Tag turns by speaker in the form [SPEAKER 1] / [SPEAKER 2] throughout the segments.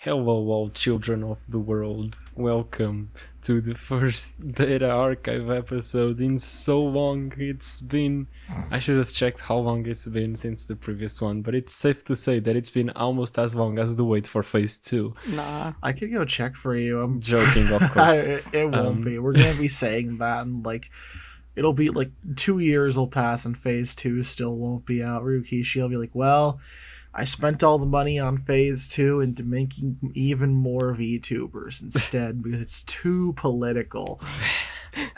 [SPEAKER 1] Hello, all children of the world. Welcome to the first Data Archive episode in so long. It's been... I should have checked how long it's been since the previous one, but it's safe to say that it's been almost as long as the wait for Phase 2.
[SPEAKER 2] Nah.
[SPEAKER 3] I could go check for you. I'm
[SPEAKER 1] Joking, of course.
[SPEAKER 3] it won't be. We're going to be saying that, and it'll be 2 years will pass and Phase 2 still won't be out. Ryukishi will be like, well, I spent all the money on Phase 2 into making even more VTubers instead because it's too political.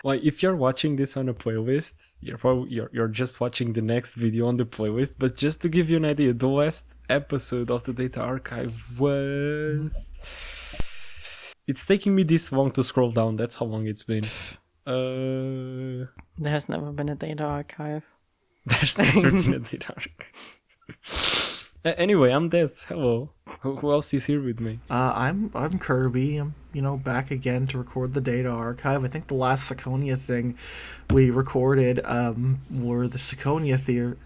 [SPEAKER 1] Well, if you're watching this on a playlist, you're just watching the next video on the playlist. But just to give you an idea, the last episode of the Data Archive was... It's taking me this long to scroll down. That's how long it's been.
[SPEAKER 2] There has never been a Data Archive.
[SPEAKER 1] There's never been a Data Archive. Anyway, I'm Des. Hello. Who else is here with me?
[SPEAKER 3] I'm Kirby. I'm back again to record the Data Archive. I think the last Ciconia thing we recorded were the Ciconia theory.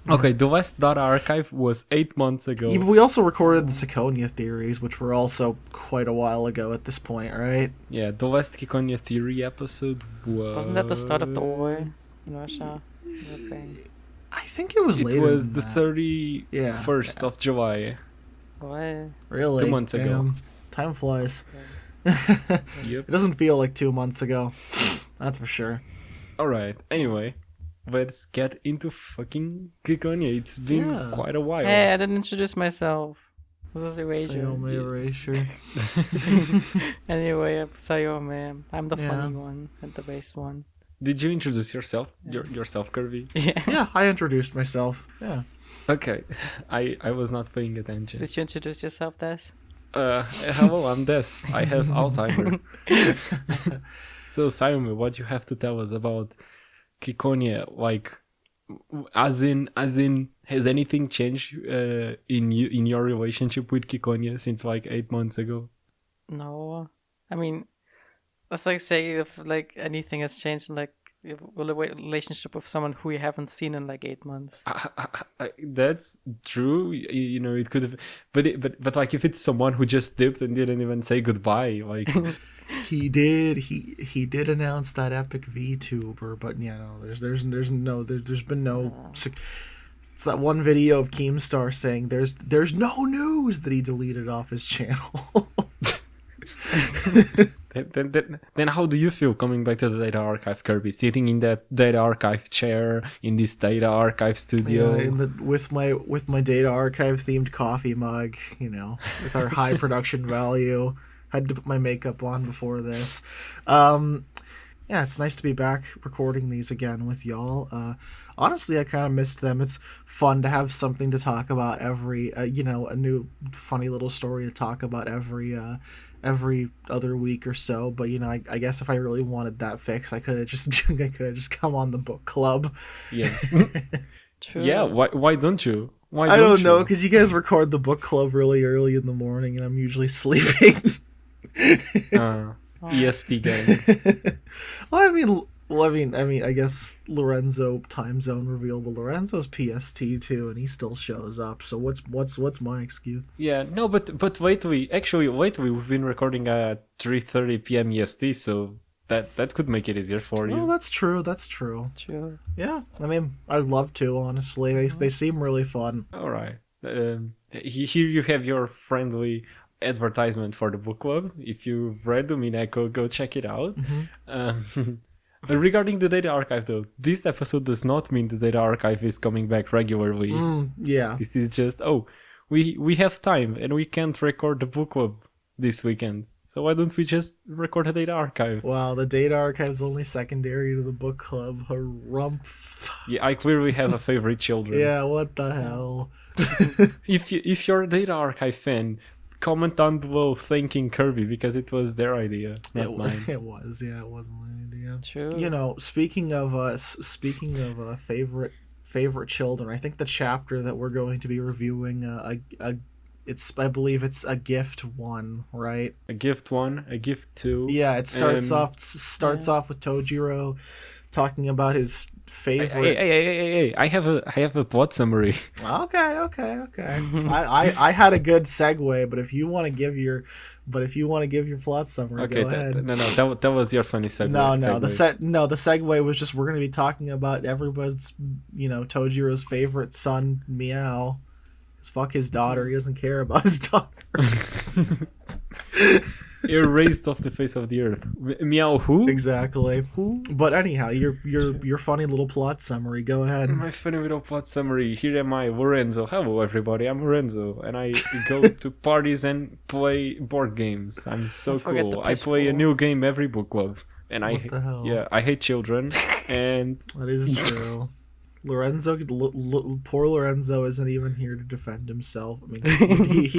[SPEAKER 1] Okay, the last Data Archive was 8 months ago.
[SPEAKER 3] Yeah, but we also recorded the Ciconia theories, which were also quite a while ago at this point, right?
[SPEAKER 1] Yeah, the last Ciconia theory episode was...
[SPEAKER 2] Wasn't that the start of the war in Russia? Okay.
[SPEAKER 3] I think it was later.
[SPEAKER 1] It was
[SPEAKER 3] than
[SPEAKER 1] the
[SPEAKER 3] that.
[SPEAKER 1] 31st of July.
[SPEAKER 2] What?
[SPEAKER 3] Really?
[SPEAKER 1] 2 months ago.
[SPEAKER 3] Time flies.
[SPEAKER 1] Yep.
[SPEAKER 3] It doesn't feel like 2 months ago. That's for sure.
[SPEAKER 1] Alright, anyway. Let's get into fucking Ciconia. It's been quite a while.
[SPEAKER 2] Hey, I didn't introduce myself. This is Erasure.
[SPEAKER 3] Sayome Erasure.
[SPEAKER 2] Anyway, I'm Sayome. I'm the funny one and the base one.
[SPEAKER 1] Did you introduce yourself? Yourself, Kirby?
[SPEAKER 3] Yeah, I introduced myself. Yeah.
[SPEAKER 1] Okay. I was not paying attention.
[SPEAKER 2] Did you introduce yourself, Des?
[SPEAKER 1] Hello, I'm Des. I have Alzheimer. So, Sayome, what you have to tell us about Ciconia? As in, has anything changed in your relationship with Ciconia since 8 months ago?
[SPEAKER 2] No. I mean, that's like saying if anything has changed in a relationship with someone who you haven't seen in 8 months.
[SPEAKER 1] That's true. It could have, but if it's someone who just dipped and didn't even say goodbye,
[SPEAKER 3] He did announce that epic VTuber, but there's been no. It's that one video of Keemstar saying there's no news that he deleted off his channel.
[SPEAKER 1] Then how do you feel coming back to the Data Archive, Kirby? Sitting in that Data Archive chair in this Data Archive studio,
[SPEAKER 3] with my Data Archive themed coffee mug, with our high production value. Had to put my makeup on before this. It's nice to be back recording these again with y'all. Honestly, I kind of missed them. It's fun to have something to talk about every, a new funny little story to talk about every other week or so. But I guess if I really wanted that fix, I could have just come on the book club.
[SPEAKER 1] Yeah.
[SPEAKER 2] True.
[SPEAKER 1] Yeah. Why don't you?
[SPEAKER 3] I don't know, because you guys record the book club really early in the morning, and I'm usually sleeping.
[SPEAKER 1] EST gang.
[SPEAKER 3] I guess Lorenzo time zone revealed, but Lorenzo's PST too, and he still shows up. So what's my excuse?
[SPEAKER 1] Yeah, no, but lately we've been recording at 3:30 p.m. EST, so that could make it easier for you.
[SPEAKER 3] Oh, that's true.
[SPEAKER 2] True.
[SPEAKER 3] Yeah, I'd love to. Honestly, they seem really fun.
[SPEAKER 1] All right. Here you have your friendly advertisement for the book club. If you've read Umineko, go check it out.
[SPEAKER 3] Mm-hmm.
[SPEAKER 1] Regarding the Data Archive, though, this episode does not mean the Data Archive is coming back regularly.
[SPEAKER 3] Yeah.
[SPEAKER 1] This is just, we have time and we can't record the book club this weekend. So why don't we just record a Data Archive?
[SPEAKER 3] Wow, the Data Archive is only secondary to the book club. Harumph.
[SPEAKER 1] Yeah, I clearly have a favorite children.
[SPEAKER 3] Yeah, what the hell?
[SPEAKER 1] If you're a Data Archive fan, comment down below thanking Kirby because it was their idea, not mine.
[SPEAKER 3] It was my idea.
[SPEAKER 2] True.
[SPEAKER 3] Speaking of favorite children, I think the chapter that we're going to be reviewing, I believe it's a gift 1, right?
[SPEAKER 1] A gift 1, a gift 2.
[SPEAKER 3] Yeah, it starts off with Tojiro talking about his favorite.
[SPEAKER 1] Hey! I have a plot summary.
[SPEAKER 3] Okay. I had a good segue, but if you want to give your plot summary,
[SPEAKER 1] Okay,
[SPEAKER 3] go ahead.
[SPEAKER 1] that was your funny segue.
[SPEAKER 3] The segue was just we're going to be talking about everybody's, Tojiro's favorite son, Meow. Cause fuck his daughter, he doesn't care about his daughter.
[SPEAKER 1] Erased off the face of the earth. Meow who?
[SPEAKER 3] Exactly. But anyhow, your funny little plot summary. Go ahead.
[SPEAKER 1] My funny little plot summary. Here am I, Lorenzo. Hello, everybody. I'm Lorenzo, and I go to parties and play board games. I'm so cool. I play a new game every book club, and
[SPEAKER 3] What the hell?
[SPEAKER 1] I hate children, and
[SPEAKER 3] That is true. Lorenzo, poor Lorenzo, isn't even here to defend himself. I mean,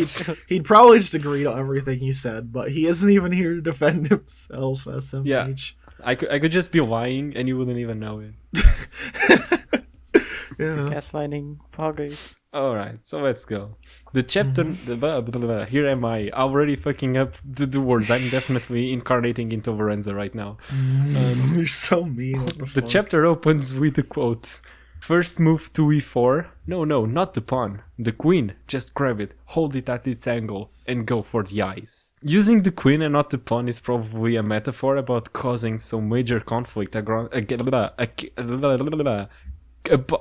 [SPEAKER 3] he'd probably just agree to everything you said, but he isn't even here to defend himself. SMH.
[SPEAKER 1] Yeah. I could just be lying, and you wouldn't even know it.
[SPEAKER 3] Yeah.
[SPEAKER 2] Gaslighting poggers.
[SPEAKER 1] All right, so let's go. The chapter. Here am I, already fucking up the words. I'm definitely incarnating into Lorenzo right now.
[SPEAKER 3] You're so mean. What the
[SPEAKER 1] The
[SPEAKER 3] fuck?
[SPEAKER 1] chapter opens with the quote: "First move to e4. No, not the pawn. The queen. Just grab it, hold it at its angle, and go for the eyes." Using the queen and not the pawn is probably a metaphor about causing some major conflict.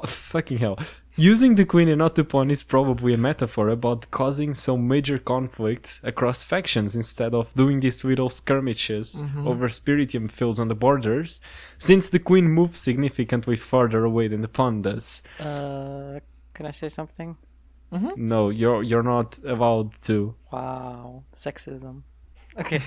[SPEAKER 1] Fucking hell. Using the queen and not the pawn is probably a metaphor about causing some major conflict across factions instead of doing these little skirmishes over spiritium fields on the borders, since the queen moves significantly farther away than the pawn does.
[SPEAKER 2] Can I say something?
[SPEAKER 1] No, you're not allowed to.
[SPEAKER 2] Wow, sexism. Okay.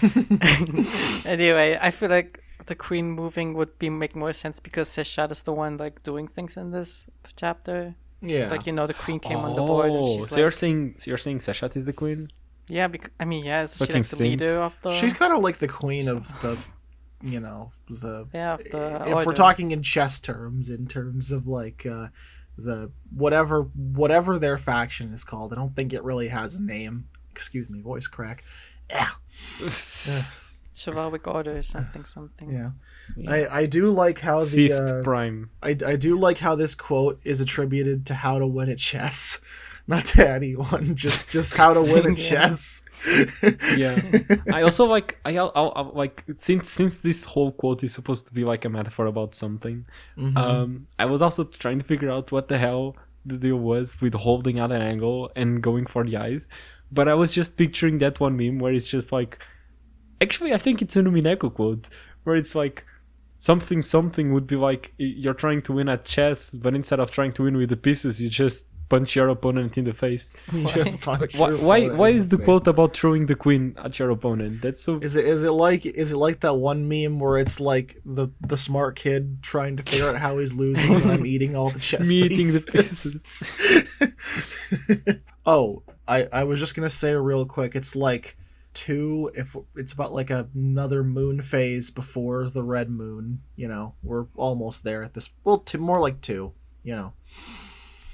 [SPEAKER 2] Anyway, I feel like the queen moving would make more sense because Seshat is the one like doing things in this chapter.
[SPEAKER 3] Yeah.
[SPEAKER 2] It's like the queen came on the board and she's
[SPEAKER 1] so you're saying Seshat is the queen?
[SPEAKER 2] yeah, is she
[SPEAKER 1] Fucking
[SPEAKER 2] like the
[SPEAKER 1] simp.
[SPEAKER 2] leader of the
[SPEAKER 3] She's kind of like the queen of the,
[SPEAKER 2] of the
[SPEAKER 3] if we're
[SPEAKER 2] order.
[SPEAKER 3] talking in chess terms, in terms of like the whatever their faction is called. I don't think it really has a name. Excuse me, voice crack. Yeah.
[SPEAKER 2] Chivalric order or something.
[SPEAKER 3] Yeah. I do like how the
[SPEAKER 1] Fifth prime.
[SPEAKER 3] I do like how this quote is attributed to how to win at chess, not to anyone. Just how to win at chess.
[SPEAKER 1] Yeah. I also like I like since this whole quote is supposed to be like a metaphor about something. I was also trying to figure out what the hell the deal was with holding at an angle and going for the eyes, but I was just picturing that one meme where it's just like, actually I think it's an Umineko quote where it's like something would be like, you're trying to win at chess, but instead of trying to win with the pieces, you just punch your opponent in the face.
[SPEAKER 3] You just punch your
[SPEAKER 1] Why
[SPEAKER 3] opponent
[SPEAKER 1] is
[SPEAKER 3] in
[SPEAKER 1] the
[SPEAKER 3] face.
[SPEAKER 1] quote about throwing the queen at your opponent? That's so.
[SPEAKER 3] Is it like that one meme where it's like the smart kid trying to figure out how he's losing and I'm eating all the chess
[SPEAKER 1] Me
[SPEAKER 3] pieces.
[SPEAKER 1] eating the pieces.
[SPEAKER 3] Oh, I was just gonna say real quick, it's like if it's about like another moon phase before the red moon, we're almost there at this, well, more like 2,
[SPEAKER 2] Yeah.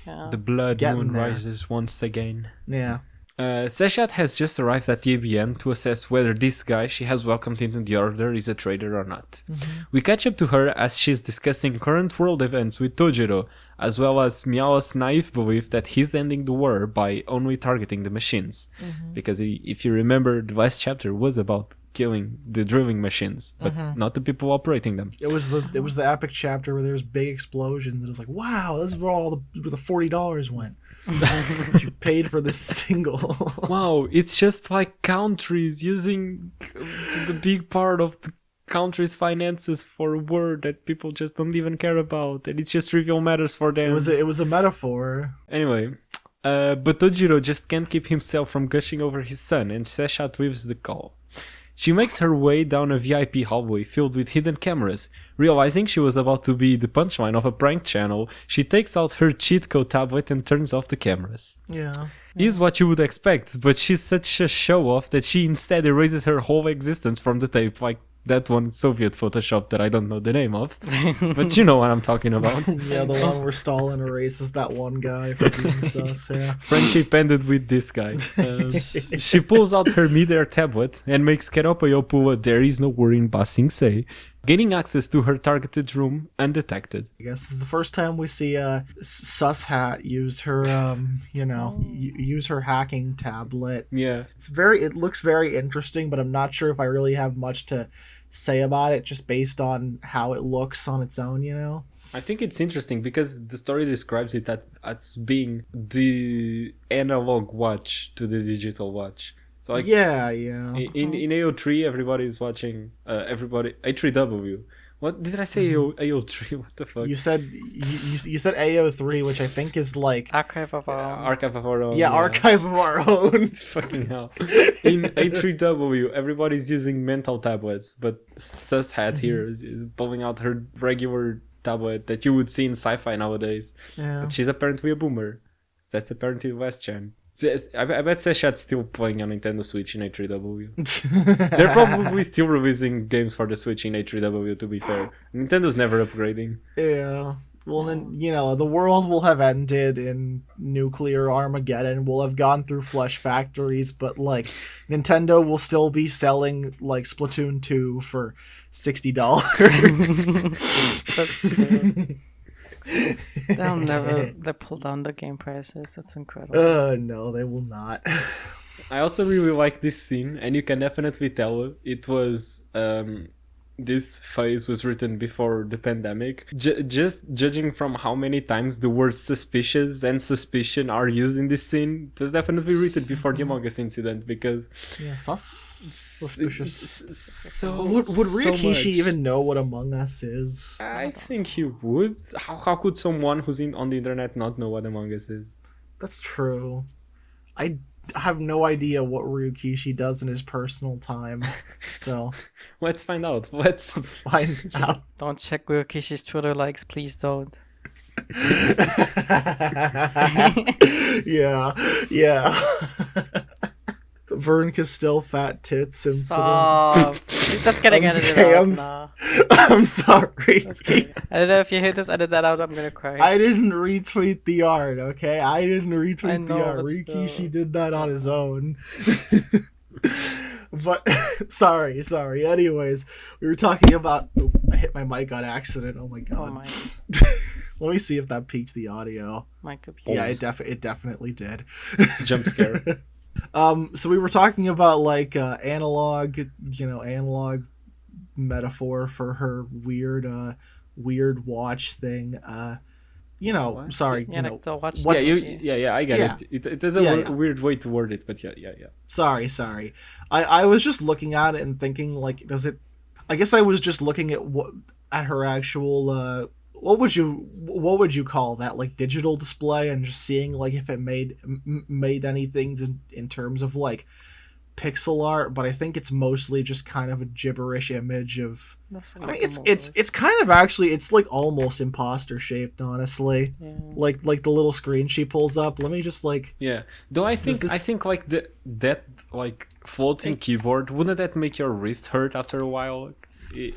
[SPEAKER 1] The blood
[SPEAKER 3] Getting
[SPEAKER 1] moon
[SPEAKER 3] there.
[SPEAKER 1] rises once again.
[SPEAKER 3] yeah.
[SPEAKER 1] Seshat has just arrived at the ABN to assess whether this guy she has welcomed into the Order is a traitor or not. We catch up to her as she's discussing current world events with Tojiro, as well as Miao's naive belief that he's ending the war by only targeting the machines. Because if you remember, the last chapter was about killing the drilling machines, but not the people operating them.
[SPEAKER 3] It was the epic chapter where there was big explosions and it was like, wow, this is where all the $40 went. You paid for this single.
[SPEAKER 1] Wow, it's just like countries using the big part of the country's finances for a word that people just don't even care about, and it's just trivial matters for them.
[SPEAKER 3] It was a metaphor.
[SPEAKER 1] Anyway, but Tojiro just can't keep himself from gushing over his son, and Seshat leaves the call. She makes her way down a VIP hallway filled with hidden cameras. Realizing she was about to be the punchline of a prank channel, she takes out her cheat code tablet and turns off the cameras.
[SPEAKER 3] Yeah.
[SPEAKER 1] Is what you would expect, but she's such a show-off that she instead erases her whole existence from the tape, like that one Soviet Photoshop that I don't know the name of. But you know what I'm talking about.
[SPEAKER 3] Yeah, the one where Stalin erases that one guy for being sus, yeah.
[SPEAKER 1] Friendship ended with this guy. She pulls out her mid-air tablet and makes Keropayo pull a "there is no word in Ba Sing Se" gaining access to her targeted room undetected.
[SPEAKER 3] I guess this is the first time we see Seshat use her, use her hacking tablet.
[SPEAKER 1] Yeah.
[SPEAKER 3] It looks very interesting, but I'm not sure if I really have much to say about it just based on how it looks on its own, you know?
[SPEAKER 1] I think it's interesting because the story describes it as being the analog watch to the digital watch. So like,
[SPEAKER 3] yeah.
[SPEAKER 1] In AO3, everybody's watching. A3W. What did I say? AO3. What the fuck?
[SPEAKER 3] You said you said AO3, which I think is like
[SPEAKER 2] Archive of our own.
[SPEAKER 1] Archive of our own.
[SPEAKER 3] Yeah, archive of our own.
[SPEAKER 1] Fucking hell. In A3W, everybody's using mental tablets, but Seshat here is pulling out her regular tablet that you would see in sci-fi nowadays.
[SPEAKER 3] Yeah.
[SPEAKER 1] But she's apparently a boomer. That's apparently West Gen. I bet Seshat's still playing on Nintendo Switch in A3W. They're probably still releasing games for the Switch in A3W, to be fair. Nintendo's never upgrading.
[SPEAKER 3] Yeah. Well, then, the world will have ended in nuclear Armageddon. We'll have gone through flesh factories, but, like, Nintendo will still be selling, like, Splatoon 2 for $60.
[SPEAKER 2] That's true. They'll pull down the game prices. That's incredible.
[SPEAKER 3] No, they will not.
[SPEAKER 1] I also really like this scene, and you can definitely tell it was this phase was written before the pandemic. Just judging from how many times the words suspicious and suspicion are used in this scene, it was definitely written before the Among Us incident because
[SPEAKER 3] suspicious.
[SPEAKER 1] So
[SPEAKER 3] Would Ryukishi
[SPEAKER 1] so
[SPEAKER 3] even know what Among Us is?
[SPEAKER 1] I think he would. How could someone who's on the internet not know what Among Us is?
[SPEAKER 3] That's true. I have no idea what Ryukishi does in his personal time, so
[SPEAKER 1] let's find out. Let's
[SPEAKER 3] find out.
[SPEAKER 2] Don't check Ryukishi's Twitter likes, please don't.
[SPEAKER 3] yeah. Vern Castile fat tits and
[SPEAKER 2] Stop. That's getting edited out now.
[SPEAKER 3] I'm sorry.
[SPEAKER 2] I don't know if you hear this, edit that out, I'm gonna cry.
[SPEAKER 3] I didn't retweet the art, okay? I didn't retweet the art.
[SPEAKER 2] but
[SPEAKER 3] Rikishi did that on his own. But, sorry. Anyways, we were talking about... Oh, I hit my mic on accident. Oh my god.
[SPEAKER 2] Oh my.
[SPEAKER 3] Let me see if that peaked the audio.
[SPEAKER 2] My computer.
[SPEAKER 3] Yeah, it definitely did.
[SPEAKER 1] Jump scare.
[SPEAKER 3] So we were talking about like analog metaphor for her weird watch thing.
[SPEAKER 1] What?
[SPEAKER 3] Sorry,
[SPEAKER 2] like the watch.
[SPEAKER 3] what's
[SPEAKER 1] I get it. It is a weird way to word it, but yeah.
[SPEAKER 3] Sorry. I was just looking at it and thinking like, does it? I guess I was just looking at her actual. What would you call that, like digital display, and just seeing like if it made any things in terms of like pixel art, but I think it's mostly just kind of a gibberish image of. I mean, it's kind of actually it's like almost imposter shaped, honestly.
[SPEAKER 2] Yeah.
[SPEAKER 3] Like the little screen she pulls up. Let me just like.
[SPEAKER 1] Yeah. Though I think like that like floating keyboard, wouldn't that make your wrist hurt after a while?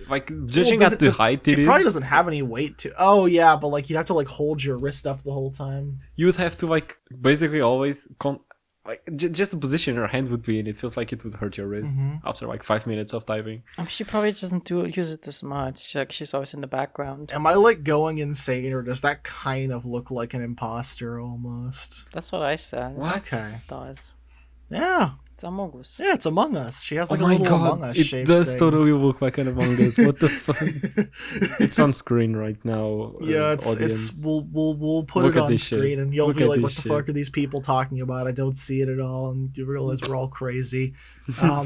[SPEAKER 1] Like judging at the height it is,
[SPEAKER 3] probably doesn't have any weight to. Oh yeah, but like you'd have to like hold your wrist up the whole time.
[SPEAKER 1] You would have to like basically always just the position your hand would be in. It feels like it would hurt your wrist after like 5 minutes of typing.
[SPEAKER 2] She probably doesn't use it this much. Like she's always in the background.
[SPEAKER 3] Am I like going insane, or does that kind of look like an imposter almost?
[SPEAKER 2] That's what I said.
[SPEAKER 1] What?
[SPEAKER 3] Okay.
[SPEAKER 2] It does.
[SPEAKER 3] Yeah.
[SPEAKER 2] It's Among Us.
[SPEAKER 3] Yeah, it's Among Us. She has like
[SPEAKER 1] oh
[SPEAKER 3] a
[SPEAKER 1] my
[SPEAKER 3] little
[SPEAKER 1] god,
[SPEAKER 3] Among Us
[SPEAKER 1] it
[SPEAKER 3] shape.
[SPEAKER 1] does
[SPEAKER 3] thing.
[SPEAKER 1] totally look like an Among Us. What the fuck? It's on screen right now.
[SPEAKER 3] Yeah,
[SPEAKER 1] audience.
[SPEAKER 3] we'll put
[SPEAKER 1] Look
[SPEAKER 3] it
[SPEAKER 1] at
[SPEAKER 3] on
[SPEAKER 1] this
[SPEAKER 3] screen,
[SPEAKER 1] shit.
[SPEAKER 3] and you'll
[SPEAKER 1] Look
[SPEAKER 3] be
[SPEAKER 1] at
[SPEAKER 3] like,
[SPEAKER 1] this
[SPEAKER 3] "What the
[SPEAKER 1] shit."
[SPEAKER 3] fuck are these people talking about? I don't see it at all." And you realize we're all crazy. But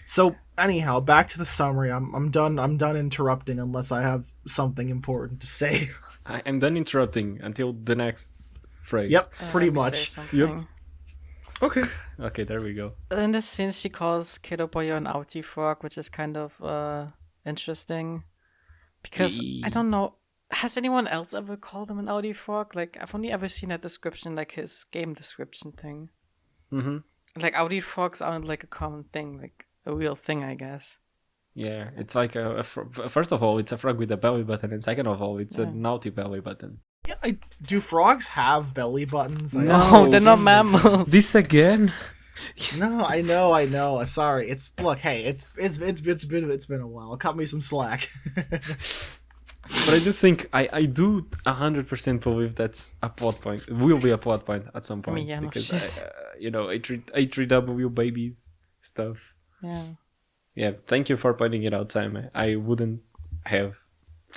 [SPEAKER 3] So anyhow, back to the summary. I'm done. I'm done interrupting unless I have something important to say.
[SPEAKER 1] I'm done interrupting until the next phrase.
[SPEAKER 3] Yep, pretty
[SPEAKER 2] Let me
[SPEAKER 3] much.
[SPEAKER 2] say something.
[SPEAKER 3] Okay.
[SPEAKER 1] Okay, there we go.
[SPEAKER 2] In this scene, she calls Kiddo Boyo an outie frog, which is kind of interesting. Because, I don't know, has anyone else ever called him an outie frog? Like, I've only ever seen that description, like his game description thing.
[SPEAKER 1] Mm-hmm.
[SPEAKER 2] Like, outie frogs aren't like a common thing, like a real thing, I guess.
[SPEAKER 1] Yeah, it's like first of all, it's a frog with a belly button, and second of all, it's a naughty belly button.
[SPEAKER 3] Yeah, do frogs have belly buttons?
[SPEAKER 2] No, they're not mammals.
[SPEAKER 1] This again?
[SPEAKER 3] No, I know. Sorry. It's been a while. Cut me some slack.
[SPEAKER 1] But I do think I do 100% believe that's a plot point. It will be a plot point at some point
[SPEAKER 2] yeah, no
[SPEAKER 1] because
[SPEAKER 2] shit.
[SPEAKER 1] A3W babies stuff. Yeah. Thank you for pointing it out, Simon. I wouldn't have.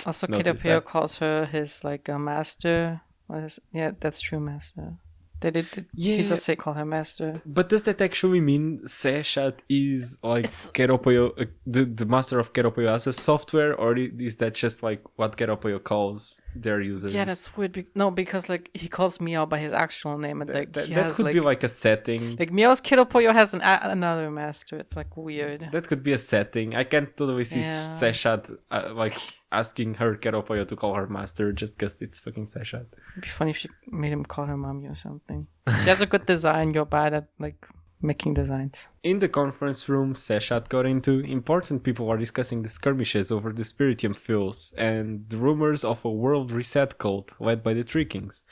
[SPEAKER 2] Also,
[SPEAKER 1] noticed
[SPEAKER 2] Kido
[SPEAKER 1] that.
[SPEAKER 2] calls her his like a master. Yeah, that's true, master. He does say call her master.
[SPEAKER 1] But does that actually mean Seshat is like
[SPEAKER 2] It's-
[SPEAKER 1] Keropoyo, the master of Keropoyo as a software, or is that just like what Keropoyo calls their users?
[SPEAKER 2] Yeah, that's weird. No, because like he calls Meow by his actual name, and like he
[SPEAKER 1] that
[SPEAKER 2] has
[SPEAKER 1] could
[SPEAKER 2] like
[SPEAKER 1] be like a setting.
[SPEAKER 2] like Meow's Kidopoyo has another master. It's like weird.
[SPEAKER 1] That could be a setting. I can't totally see
[SPEAKER 2] Yeah.
[SPEAKER 1] Seshat like asking her Keropoyo to call her master just because it's fucking Seshat.
[SPEAKER 2] It'd be funny if she made him call her mommy or something. She has a good design. You're bad at like making designs.
[SPEAKER 1] In the conference room Seshat got into, important people are discussing the skirmishes over the Spiritium fuels and the rumors of a world reset cult led by the Three Kings.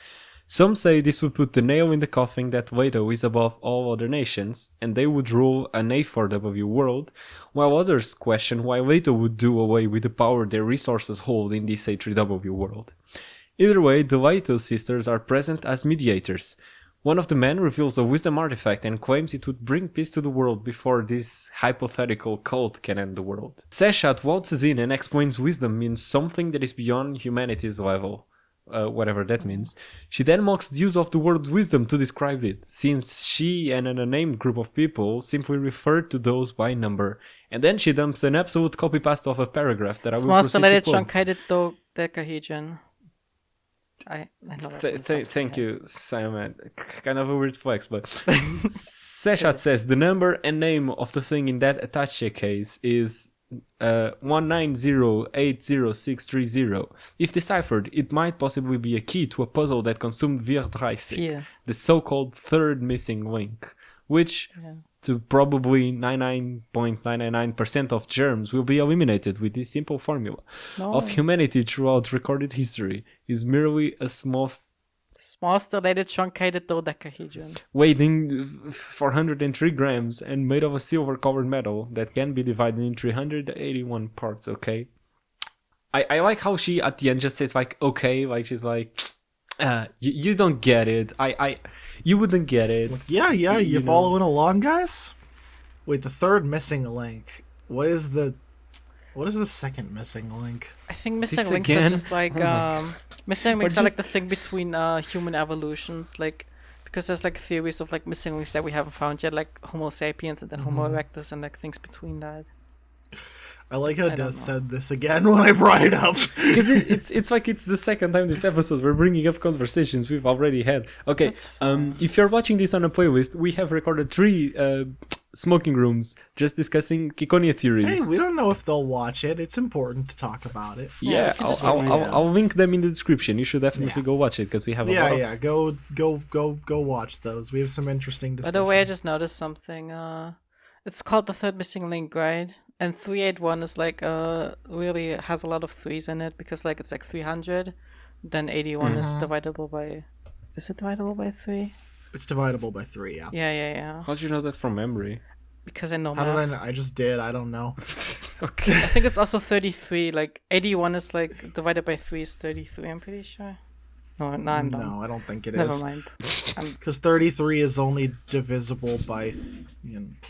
[SPEAKER 1] Some say this would put the nail in the coffin that Wato is above all other nations, and they would rule an A4W world, while others question why Wato would do away with the power their resources hold in this A3W world. Either way, the Wato sisters are present as mediators. One of the men reveals a wisdom artifact and claims it would bring peace to the world before this hypothetical cult can end the world. Seshat waltzes in and explains wisdom means something that is beyond humanity's level. Whatever that means. She then mocks the use of the word wisdom to describe it, since she and an unnamed group of people simply refer to those by number. And then she dumps an absolute copy-paste of a paragraph that I will proceed to
[SPEAKER 2] Small-stellated
[SPEAKER 1] quote.
[SPEAKER 2] truncated dodecahedron. I know that.
[SPEAKER 1] Thank you, Simon. Kind of a weird flex, but Seshat says the number and name of the thing in that attaché case is 190800630. If deciphered, it might possibly be a key to a puzzle that consumed Vierdreissig, the so-called third missing link, which, to probably 99.999% of germs, will be eliminated with this simple formula of humanity throughout recorded history, is merely a small-stellated
[SPEAKER 2] truncated dodecahedron.
[SPEAKER 1] weighing 403 grams and made of a silver-colored metal that can be divided in 381 parts, okay? I like how she, at the end, just says, like, okay, like, she's like, you don't get it. You wouldn't get it.
[SPEAKER 3] Yeah, you following along, guys? Wait, the third missing link. What is the second missing link?
[SPEAKER 2] I think missing
[SPEAKER 1] This
[SPEAKER 2] links
[SPEAKER 1] again?
[SPEAKER 2] are just like missing links
[SPEAKER 1] Or
[SPEAKER 2] are like
[SPEAKER 1] just-
[SPEAKER 2] the thing between human evolutions, like because there's like theories of like missing links that we haven't found yet, like Homo sapiens and then Homo erectus and like things between that.
[SPEAKER 3] I like how
[SPEAKER 2] I don't
[SPEAKER 3] Des
[SPEAKER 2] know.
[SPEAKER 3] said this again when I brought it up.
[SPEAKER 1] Because it's like it's the second time this episode we're bringing up conversations we've already had. Okay,
[SPEAKER 2] That's fine.
[SPEAKER 1] if you're watching this on a playlist, we have recorded 3 smoking rooms just discussing Ciconia theories.
[SPEAKER 3] Hey, we don't know if they'll watch it. It's important to talk about it.
[SPEAKER 1] Yeah,
[SPEAKER 2] we can just
[SPEAKER 1] I'll link them in the description. You should definitely go watch it because we have a lot of...
[SPEAKER 3] Go watch those. We have some interesting
[SPEAKER 2] By
[SPEAKER 3] discussions.
[SPEAKER 2] the way, I just noticed something. It's called the third missing link, right? And 381 is like really has a lot of threes in it because like it's like 300. Then 81 is divisible by. Is it divisible by 3?
[SPEAKER 3] It's divisible by 3, yeah.
[SPEAKER 2] Yeah.
[SPEAKER 1] How'd you know that from memory?
[SPEAKER 2] Because I know
[SPEAKER 3] How did I
[SPEAKER 2] math.
[SPEAKER 3] know? I just did. I don't know.
[SPEAKER 1] Okay.
[SPEAKER 2] I think it's also 33. Like 81 is like divided by 3 is 33. I'm pretty sure. No, I'm dumb.
[SPEAKER 3] No, I don't think it is.
[SPEAKER 2] Never mind.
[SPEAKER 3] Because 33 is only divisible by...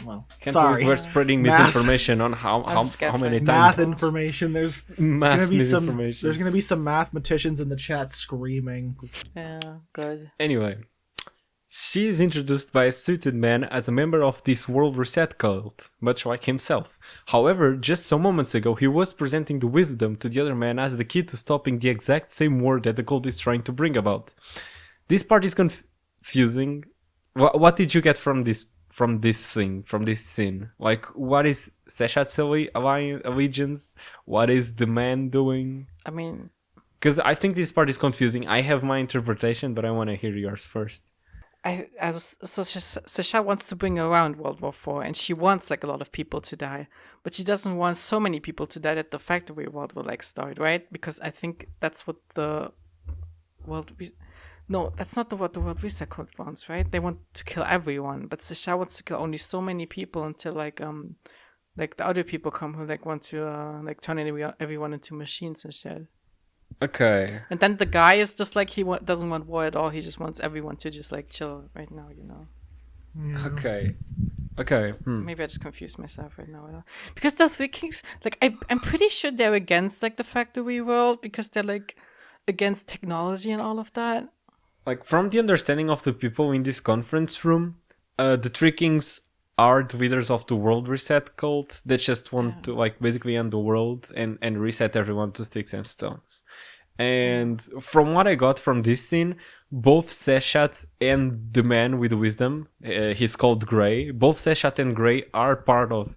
[SPEAKER 3] well,
[SPEAKER 1] Can't
[SPEAKER 3] sorry.
[SPEAKER 1] believe we're spreading
[SPEAKER 3] Math.
[SPEAKER 1] misinformation on how
[SPEAKER 2] just
[SPEAKER 1] many
[SPEAKER 2] guessing.
[SPEAKER 3] Math
[SPEAKER 1] times
[SPEAKER 3] information. There's
[SPEAKER 1] math
[SPEAKER 3] gonna be
[SPEAKER 1] misinformation.
[SPEAKER 3] there's gonna be some mathematicians in the chat screaming.
[SPEAKER 2] Yeah, good.
[SPEAKER 1] Anyway, she is introduced by a suited man as a member of this World Reset cult, much like himself. However, just some moments ago, he was presenting the wisdom to the other man as the key to stopping the exact same war that the cult is trying to bring about. This part is confusing. What did you get from this scene? Like, what is Seshat's allegiance? What is the man doing?
[SPEAKER 2] I mean,
[SPEAKER 1] Because I think this part is confusing. I have my interpretation, but I want to hear yours first.
[SPEAKER 2] Seshat wants to bring around World War IV, and she wants like a lot of people to die, but she doesn't want so many people to die that the factory world will like start, right? Because I think that's what No, that's not what the World Reset Cult wants, right? They want to kill everyone, but Seshat wants to kill only so many people until like the other people come who like want to like turn everyone into machines and shit.
[SPEAKER 1] Okay.
[SPEAKER 2] And then the guy is just like doesn't want war at all. He just wants everyone to just like chill right now, you know.
[SPEAKER 3] Yeah.
[SPEAKER 1] Okay.
[SPEAKER 2] Maybe I just confused myself right now. Because the Three Kings, like I'm pretty sure they're against like the factory world because they're like against technology and all of that.
[SPEAKER 1] Like, from the understanding of the people in this conference room, the Three Kings are the leaders of the World Reset Cult that just want to, like, basically end the world and reset everyone to sticks and stones. And from what I got from this scene, both Seshat and the man with wisdom, he's called Grey, both Seshat and Grey are part of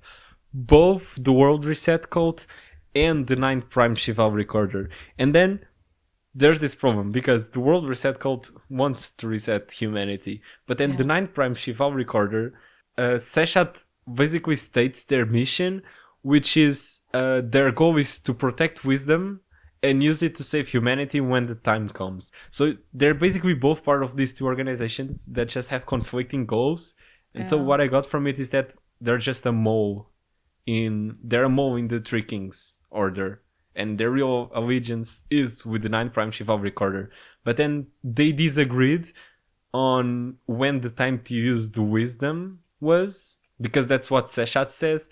[SPEAKER 1] both the World Reset Cult and the 9th Prime Chivalry Recorder. And then there's this problem because the World Reset Cult wants to reset humanity, but then the 9th Prime Chivalry Recorder, Seshat basically states their mission, which is their goal is to protect wisdom and use it to save humanity when the time comes. So they're basically both part of these two organizations that just have conflicting goals. And so what I got from it is that they're just a mole in the Three Kings order. And their real allegiance is with the 9th Prime Chivalry Recorder. But then they disagreed on when the time to use the wisdom was, because that's what Seshat says.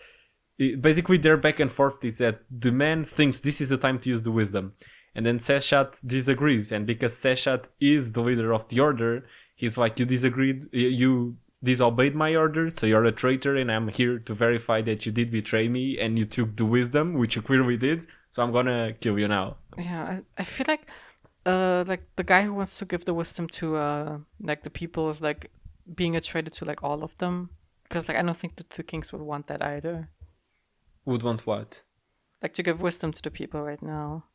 [SPEAKER 1] Basically, their back and forth is that the man thinks this is the time to use the wisdom. And then Seshat disagrees. And because Seshat is the leader of the order, he's like, you disagreed, you disobeyed my order, so you're a traitor, and I'm here to verify that you did betray me and you took the wisdom, which you clearly did. So I'm gonna kill you now.
[SPEAKER 2] Yeah, I feel like the guy who wants to give the wisdom to like the people is like being a traitor to like all of them, because like I don't think the Two Kings would want that either.
[SPEAKER 1] Would want what?
[SPEAKER 2] Like to give wisdom to the people right now.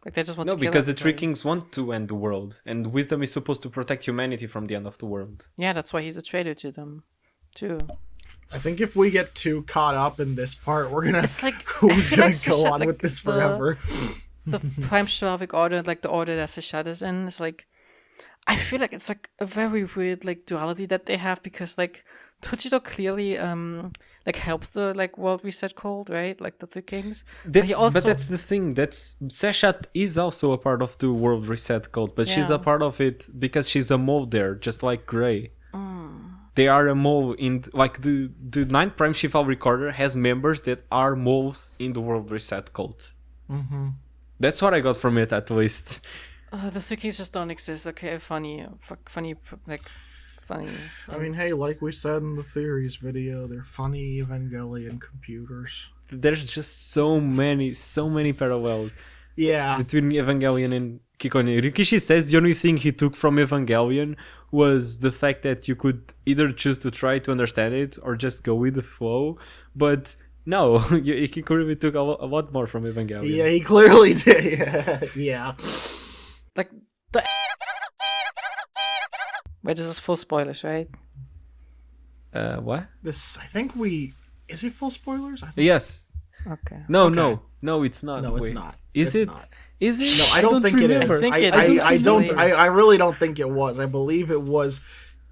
[SPEAKER 2] Like they just want to kill
[SPEAKER 1] because the
[SPEAKER 2] everybody.
[SPEAKER 1] Three Kings want to end the world, and wisdom is supposed to protect humanity from the end of the world.
[SPEAKER 2] Yeah, that's why he's a traitor to them, too.
[SPEAKER 3] I think if we get too caught up in this part, we're gonna
[SPEAKER 2] It's like
[SPEAKER 3] we're
[SPEAKER 2] I feel
[SPEAKER 3] gonna
[SPEAKER 2] like
[SPEAKER 3] go
[SPEAKER 2] Seshat,
[SPEAKER 3] on
[SPEAKER 2] like,
[SPEAKER 3] with this forever.
[SPEAKER 2] The Prime Chivalric Order, like the order that Seshat is in, is like I feel like it's like a very weird like duality that they have because like Tochito clearly like helps the like World Reset Cult, right? Like the Three Kings.
[SPEAKER 1] But that's the thing. That's Seshat is also a part of the World Reset Cult, but she's a part of it because she's a mole there, just like Grey. They are a mole in like the 9th Prime Chivalry Recorder has members that are moles in the World Reset Cult.
[SPEAKER 3] Mm-hmm.
[SPEAKER 1] That's what I got from it, at least.
[SPEAKER 2] The Three Kings just don't exist. Okay, funny.
[SPEAKER 3] I mean, hey, like we said in the theories video, they're funny Evangelion computers.
[SPEAKER 1] There's just so many parallels.
[SPEAKER 3] Yeah.
[SPEAKER 1] Between Evangelion and Ciconia. Rikishi says the only thing he took from Evangelion was the fact that you could either choose to try to understand it or just go with the flow. But no, he clearly took a lot more from Evangelion.
[SPEAKER 3] Yeah, he clearly did. Yeah.
[SPEAKER 2] Like the. Wait, this is full spoilers, right?
[SPEAKER 1] What?
[SPEAKER 3] This, I think is it full spoilers?
[SPEAKER 1] Yes.
[SPEAKER 2] Okay.
[SPEAKER 1] No,
[SPEAKER 3] Okay.
[SPEAKER 1] No, it's not.
[SPEAKER 3] No, it's
[SPEAKER 1] Wait.
[SPEAKER 3] not.
[SPEAKER 1] Is
[SPEAKER 3] It's
[SPEAKER 1] it?
[SPEAKER 3] not.
[SPEAKER 1] Is it?
[SPEAKER 3] No, I don't think
[SPEAKER 1] remember.
[SPEAKER 3] it is.
[SPEAKER 2] I think it is.
[SPEAKER 3] I really don't think it was. I believe it was.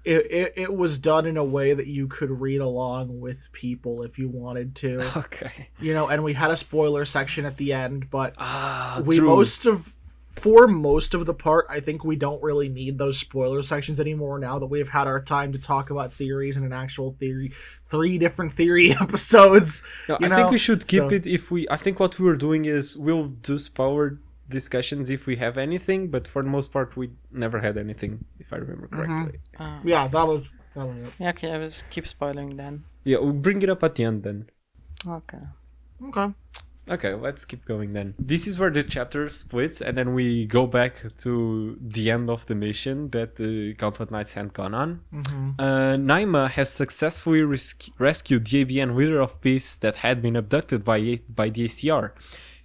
[SPEAKER 3] It was done in a way that you could read along with people if you wanted to.
[SPEAKER 1] Okay.
[SPEAKER 3] You know, and we had a spoiler section at the end, but
[SPEAKER 1] True.
[SPEAKER 3] for most of the part, I think we don't really need those spoiler sections anymore now that we've had our time to talk about theories and an actual theory, 3 different theory episodes.
[SPEAKER 1] No, I think we should keep it if we... I think what we were doing is we'll do spoiler discussions if we have anything, but for the most part we never had anything, if I remember correctly.
[SPEAKER 3] Yeah, that was it.
[SPEAKER 2] Yeah, okay, I was keep spoiling then.
[SPEAKER 1] Yeah, we'll bring it up at the end then.
[SPEAKER 3] Okay.
[SPEAKER 1] Okay, let's keep going then. This is where the chapter splits, and then we go back to the end of the mission that the Gauntlet Knights had gone on. Naima has successfully rescued the ABN Leader of Peace that had been abducted by the ACR.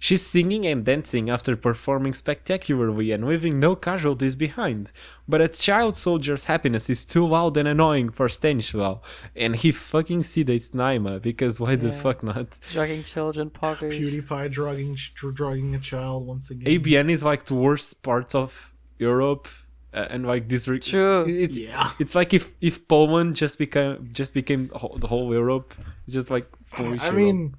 [SPEAKER 1] She's singing and dancing after performing spectacularly and leaving no casualties behind. But a child soldier's happiness is too loud and annoying for Stanislaw, and he fucking sedates Naima, because why the fuck not?
[SPEAKER 2] Drugging children, poggers.
[SPEAKER 3] PewDiePie drugging a child once again.
[SPEAKER 1] ABN is like the worst parts of Europe and like this.
[SPEAKER 2] True.
[SPEAKER 1] It's like if Poland just became the whole Europe, just like Polish
[SPEAKER 3] I
[SPEAKER 1] Europe.
[SPEAKER 3] mean,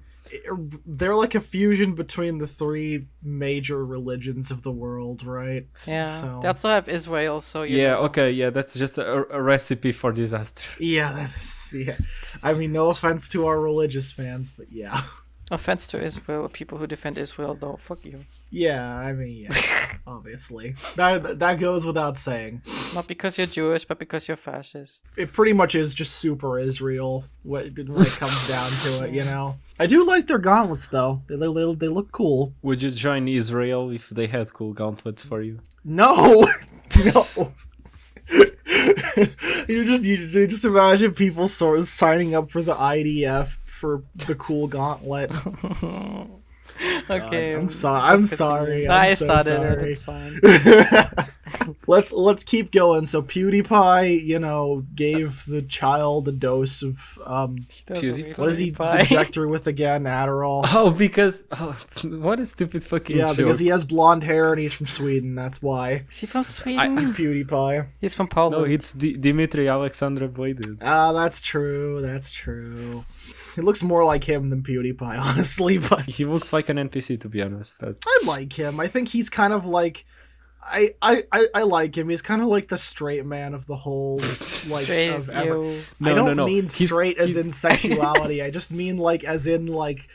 [SPEAKER 3] they're like a fusion between the three major religions of the world, right?
[SPEAKER 2] Yeah.
[SPEAKER 3] So-
[SPEAKER 2] They also have Israel, so you
[SPEAKER 1] Yeah,
[SPEAKER 2] know.
[SPEAKER 1] okay, yeah, that's just a recipe for disaster.
[SPEAKER 3] Yeah, that's yeah. I mean, no offense to our religious fans, but yeah.
[SPEAKER 2] Offense to Israel, people who defend Israel, though. Fuck you.
[SPEAKER 3] Yeah, I mean, yeah, obviously. That goes without saying.
[SPEAKER 2] Not because you're Jewish, but because you're fascist.
[SPEAKER 3] It pretty much is just super Israel when it comes down to it, you know? I do like their gauntlets, though. They look cool.
[SPEAKER 1] Would you join Israel if they had cool gauntlets for you?
[SPEAKER 3] No! No! you just imagine people sort of signing up for the IDF for the cool gauntlet.
[SPEAKER 2] Okay.
[SPEAKER 3] I'm sorry.
[SPEAKER 2] I
[SPEAKER 3] so
[SPEAKER 2] started
[SPEAKER 3] sorry.
[SPEAKER 2] it. It's fine.
[SPEAKER 3] Let's keep going. So PewDiePie, gave the child a dose of what is he inject her with again? Adderall.
[SPEAKER 1] What a stupid fucking
[SPEAKER 3] Yeah,
[SPEAKER 1] joke.
[SPEAKER 3] because he has blonde hair and he's from Sweden. That's why.
[SPEAKER 2] Is he from Sweden?
[SPEAKER 3] He's PewDiePie.
[SPEAKER 2] He's from Poland.
[SPEAKER 1] No, it's Dimitri Alexandrovich.
[SPEAKER 3] Ah, that's true. That's true. He looks more like him than PewDiePie, honestly. But
[SPEAKER 1] He looks like an NPC, to be honest. But
[SPEAKER 3] I like him. I think he's kind of like. I like him. He's kind of like the straight man of the whole, like,
[SPEAKER 2] Straight,
[SPEAKER 3] of ever.
[SPEAKER 2] you.
[SPEAKER 3] I don't
[SPEAKER 1] no.
[SPEAKER 3] mean straight as
[SPEAKER 1] he's-
[SPEAKER 3] in sexuality. I just mean like as in like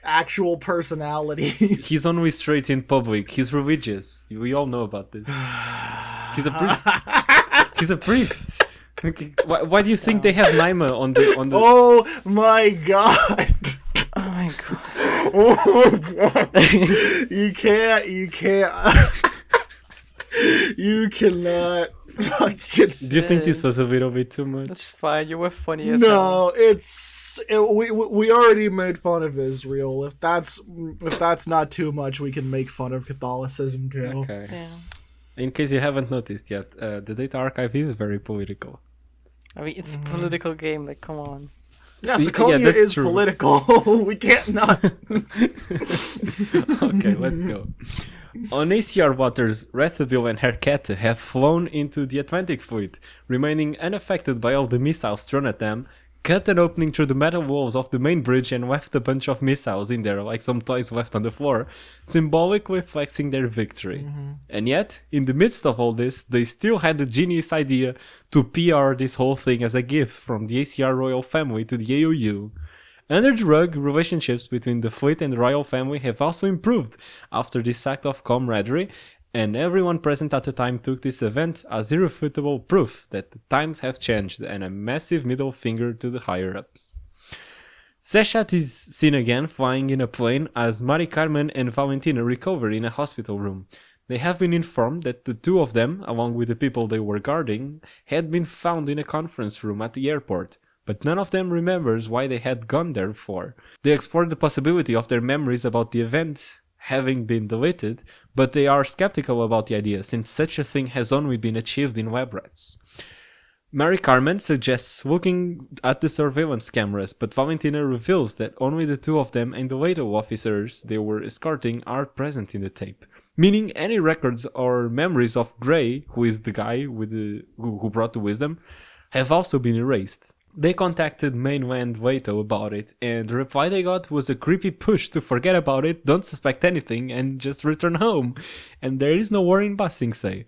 [SPEAKER 3] actual personality.
[SPEAKER 1] he's only straight in public. He's religious. We all know about this. He's a priest. He's a priest. Why do you think they have Naima on the?
[SPEAKER 3] Oh my god!
[SPEAKER 2] Oh my god.
[SPEAKER 3] Oh my god! You can't. You cannot. Fucking.
[SPEAKER 1] Do you think this was a little bit too much?
[SPEAKER 2] That's fine. You were funny as hell.
[SPEAKER 3] No, we already made fun of Israel. If that's not too much, we can make fun of Catholicism too.
[SPEAKER 1] Okay.
[SPEAKER 2] Yeah.
[SPEAKER 1] In case you haven't noticed yet, the Data Archive is very political.
[SPEAKER 2] I mean, it's a political game. Like, come on.
[SPEAKER 3] Yeah, Ciconia
[SPEAKER 1] that's
[SPEAKER 3] is
[SPEAKER 1] true.
[SPEAKER 3] political. We can't not.
[SPEAKER 1] Okay, let's go. On ACR waters, Rathabil and her cat have flown into the Atlantic Fleet, remaining unaffected by all the missiles thrown at them, cut an opening through the metal walls of the main bridge and left a bunch of missiles in there like some toys left on the floor, symbolically flexing their victory. And yet, in the midst of all this, they still had the genius idea to PR this whole thing as a gift from the ACR royal family to the AOU. Under the rug, relationships between the fleet and the royal family have also improved after this act of camaraderie, and everyone present at the time took this event as irrefutable proof that the times have changed and a massive middle finger to the higher-ups. Seshat is seen again flying in a plane as Mari Carmen and Valentina recover in a hospital room. They have been informed that the two of them, along with the people they were guarding, had been found in a conference room at the airport, but none of them remembers why they had gone there for. They explored the possibility of their memories about the event having been deleted, but they are skeptical about the idea since such a thing has only been achieved in web rats. Mary Carmen suggests looking at the surveillance cameras, but Valentina reveals that only the two of them and the later officers they were escorting are present in the tape, meaning any records or memories of Gray, who is the guy with who brought the wisdom, have also been erased. They contacted mainland Waito about it, and the reply they got was a creepy push to forget about it, don't suspect anything, and just return home. And there is no war in Ba Sing Se.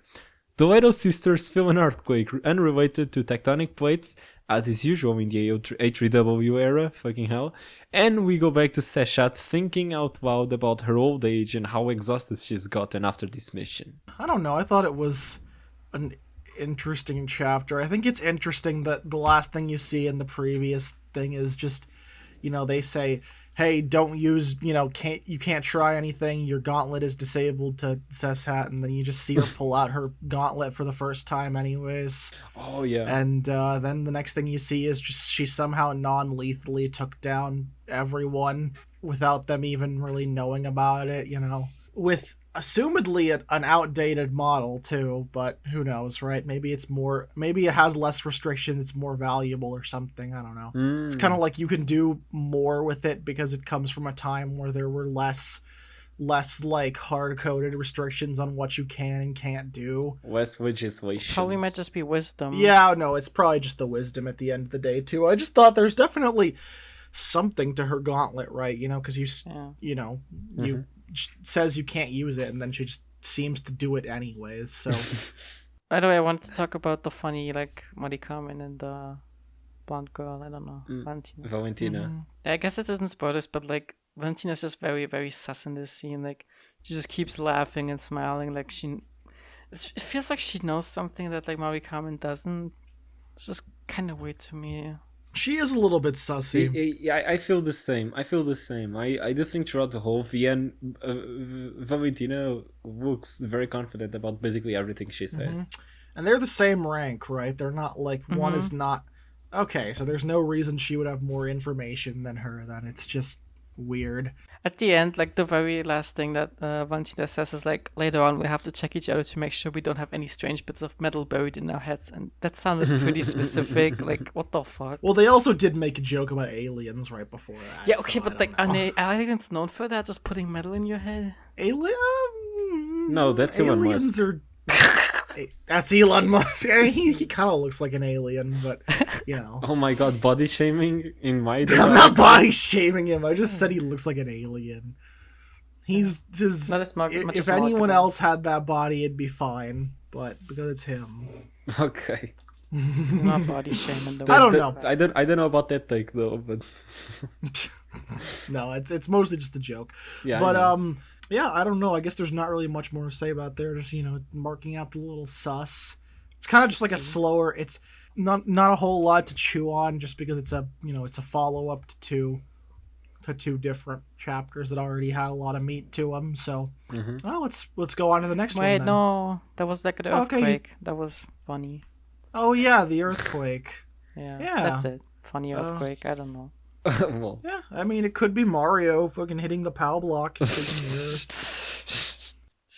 [SPEAKER 1] The Waito sisters feel an earthquake unrelated to tectonic plates, as is usual in the A3W era, fucking hell, and we go back to Seshat thinking out loud about her old age and how exhausted she's gotten after this mission.
[SPEAKER 3] I don't know. I thought it was an interesting chapter. I think it's interesting that the last thing you see in the previous thing is just, they say, hey, don't use, you can't try anything, your gauntlet is disabled to Seshat, and then you just see her pull out her gauntlet for the first time anyways.
[SPEAKER 1] Oh yeah.
[SPEAKER 3] And then the next thing you see is just she somehow non-lethally took down everyone without them even really knowing about it, with assumedly an outdated model too, but who knows, right? Maybe it has less restrictions, it's more valuable or something, I don't know. It's kind of like you can do more with it because it comes from a time where there were less less like hard-coded restrictions on what you can and can't do.
[SPEAKER 1] Less legislation.
[SPEAKER 2] Probably might just be wisdom.
[SPEAKER 3] Yeah, no, it's probably just the wisdom at the end of the day too. I just thought there's definitely something to her gauntlet, right? You know, because you says you can't use it, and then she just seems to do it anyways. So,
[SPEAKER 2] by the way, I wanted to talk about the funny like Marikamen and the blonde girl. I don't know,
[SPEAKER 1] Valentina.
[SPEAKER 3] Mm-hmm.
[SPEAKER 2] I guess this isn't spoilers, but like Valentina's just very, very sus in this scene. Like she just keeps laughing and smiling. Like it feels like she knows something that like Marikamen doesn't. It's just kind of weird to me.
[SPEAKER 3] She is a little bit sussy.
[SPEAKER 1] Yeah, I feel the same. I do think throughout the whole VN, Valentina looks very confident about basically everything she says.
[SPEAKER 3] Mm-hmm. And they're the same rank, right? They're not like one is not. Okay, so there's no reason she would have more information than her. Then it's just weird.
[SPEAKER 2] At the end, like the very last thing that Valentina says is like, later on we have to check each other to make sure we don't have any strange bits of metal buried in our heads, and that sounded pretty specific. Like, what the fuck?
[SPEAKER 3] Well, they also did make a joke about aliens right before that.
[SPEAKER 2] Yeah, okay,
[SPEAKER 3] so
[SPEAKER 2] but like, are aliens known for that? Just putting metal in your head?
[SPEAKER 1] No, that's Elon Musk.
[SPEAKER 3] That's Elon Musk. I mean, he kind of looks like an alien, but you know.
[SPEAKER 1] Oh my god, body shaming in my.
[SPEAKER 3] I'm not body shaming him. I just said he looks like an alien. He's just.
[SPEAKER 2] Not as much
[SPEAKER 3] if anyone else had that body, it'd be fine. But because it's him.
[SPEAKER 1] Okay.
[SPEAKER 2] Not body shaming.
[SPEAKER 3] I don't know.
[SPEAKER 1] I don't know about that take though, but.
[SPEAKER 3] No, it's mostly just a joke.
[SPEAKER 1] Yeah.
[SPEAKER 3] But yeah, I don't know. I guess there's not really much more to say about there. Just marking out the little sus. It's kind of just like a slower. It's not a whole lot to chew on, just because it's a follow up to two different chapters that already had a lot of meat to them. So, well, let's go on to the next one.
[SPEAKER 2] Wait,
[SPEAKER 3] then.
[SPEAKER 2] No, that was like an earthquake. Okay. That was funny.
[SPEAKER 3] Oh yeah, the earthquake.
[SPEAKER 2] Yeah, that's it. Funny earthquake. I don't know.
[SPEAKER 1] Well.
[SPEAKER 3] Yeah, I mean, it could be Mario fucking hitting the POW block.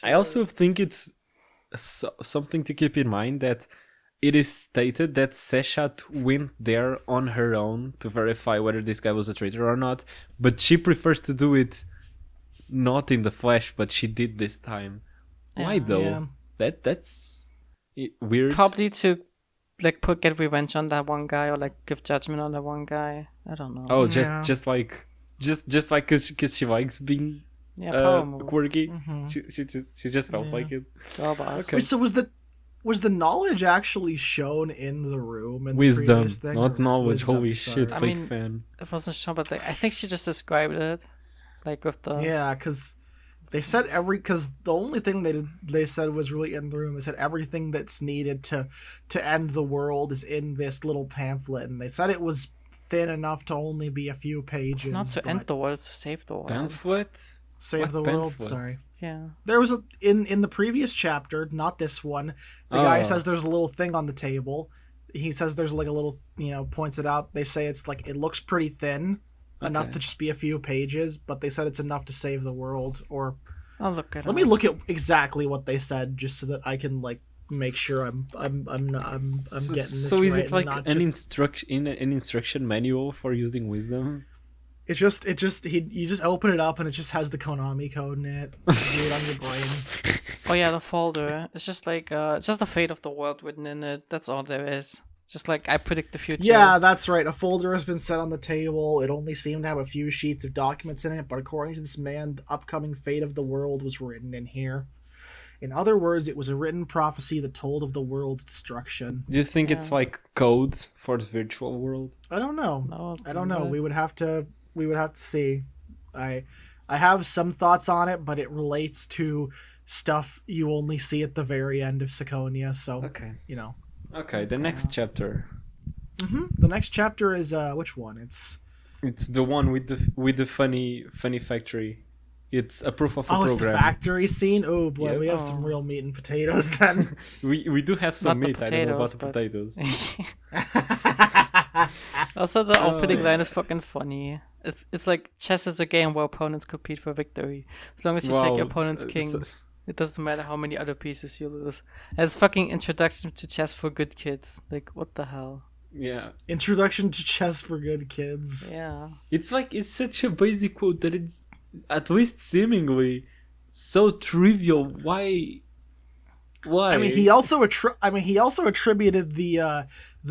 [SPEAKER 1] I also think it's something to keep in mind that it is stated that Seshat went there on her own to verify whether this guy was a traitor or not, but she prefers to do it not in the flesh, but she did this time. Yeah. Why though? Yeah. That's weird.
[SPEAKER 2] Probably to like get revenge on that one guy, or like give judgment on that one guy. I don't know.
[SPEAKER 1] Oh, just like because she likes being quirky. Mm-hmm. She just felt like it.
[SPEAKER 3] Okay. So was the knowledge actually shown in the room? In
[SPEAKER 1] wisdom,
[SPEAKER 3] the previous thing,
[SPEAKER 1] not knowledge.
[SPEAKER 3] Wisdom,
[SPEAKER 1] holy shit, fake fan.
[SPEAKER 2] It wasn't shown, but I think she just described it, like with the
[SPEAKER 3] because they said because the only thing they said was really in the room. They said everything that's needed to end the world is in this little pamphlet, and they said it was thin enough to only be a few pages.
[SPEAKER 2] It's not to end the world; it's to save the world.
[SPEAKER 1] Pamphlet.
[SPEAKER 3] Save the world. Sorry.
[SPEAKER 2] Yeah.
[SPEAKER 3] There was in the previous chapter, not this one. The guy says there's a little thing on the table. He says there's like a little, points it out. They say it's like it looks pretty thin. Enough to just be a few pages, but they said it's enough to save the world. Or
[SPEAKER 2] I'll look at.
[SPEAKER 3] Let me look at exactly what they said, just so that I can like make sure I'm getting this.
[SPEAKER 1] So is
[SPEAKER 3] right
[SPEAKER 1] it like an instruction manual for using wisdom?
[SPEAKER 3] You just open it up and it just has the Konami code in it. Do it on your brain.
[SPEAKER 2] Oh yeah, the folder. It's just like it's just the fate of the world written in it. That's all there is. Just like I predict the future.
[SPEAKER 3] Yeah, that's right. A folder has been set on the table. It only seemed to have a few sheets of documents in it, but according to this man, the upcoming fate of the world was written in here. In other words, it was a written prophecy that told of the world's destruction.
[SPEAKER 1] Do you think it's like code for the virtual world?
[SPEAKER 3] I don't know.
[SPEAKER 2] No,
[SPEAKER 3] I don't know. We would have to see. I have some thoughts on it, but it relates to stuff you only see at the very end of Ciconia. So
[SPEAKER 1] okay,
[SPEAKER 3] Okay,
[SPEAKER 1] the next chapter.
[SPEAKER 3] The next chapter is which one? It's
[SPEAKER 1] the one with the funny factory. It's a proof of a program.
[SPEAKER 3] It's the factory scene. Oh boy, we have some real meat and potatoes then.
[SPEAKER 1] we do have some meat.
[SPEAKER 2] Potatoes,
[SPEAKER 1] I don't know about the potatoes.
[SPEAKER 2] Also, the opening line is fucking funny. It's like chess is a game where opponents compete for victory. As long as you take your opponent's king, it doesn't matter how many other pieces you lose. And it's fucking introduction to chess for good kids. Like, what the hell?
[SPEAKER 1] Yeah.
[SPEAKER 3] Introduction to chess for good kids.
[SPEAKER 2] Yeah.
[SPEAKER 1] It's such a basic quote that it's, at least seemingly, so trivial. Why?
[SPEAKER 3] I mean, he also attributed the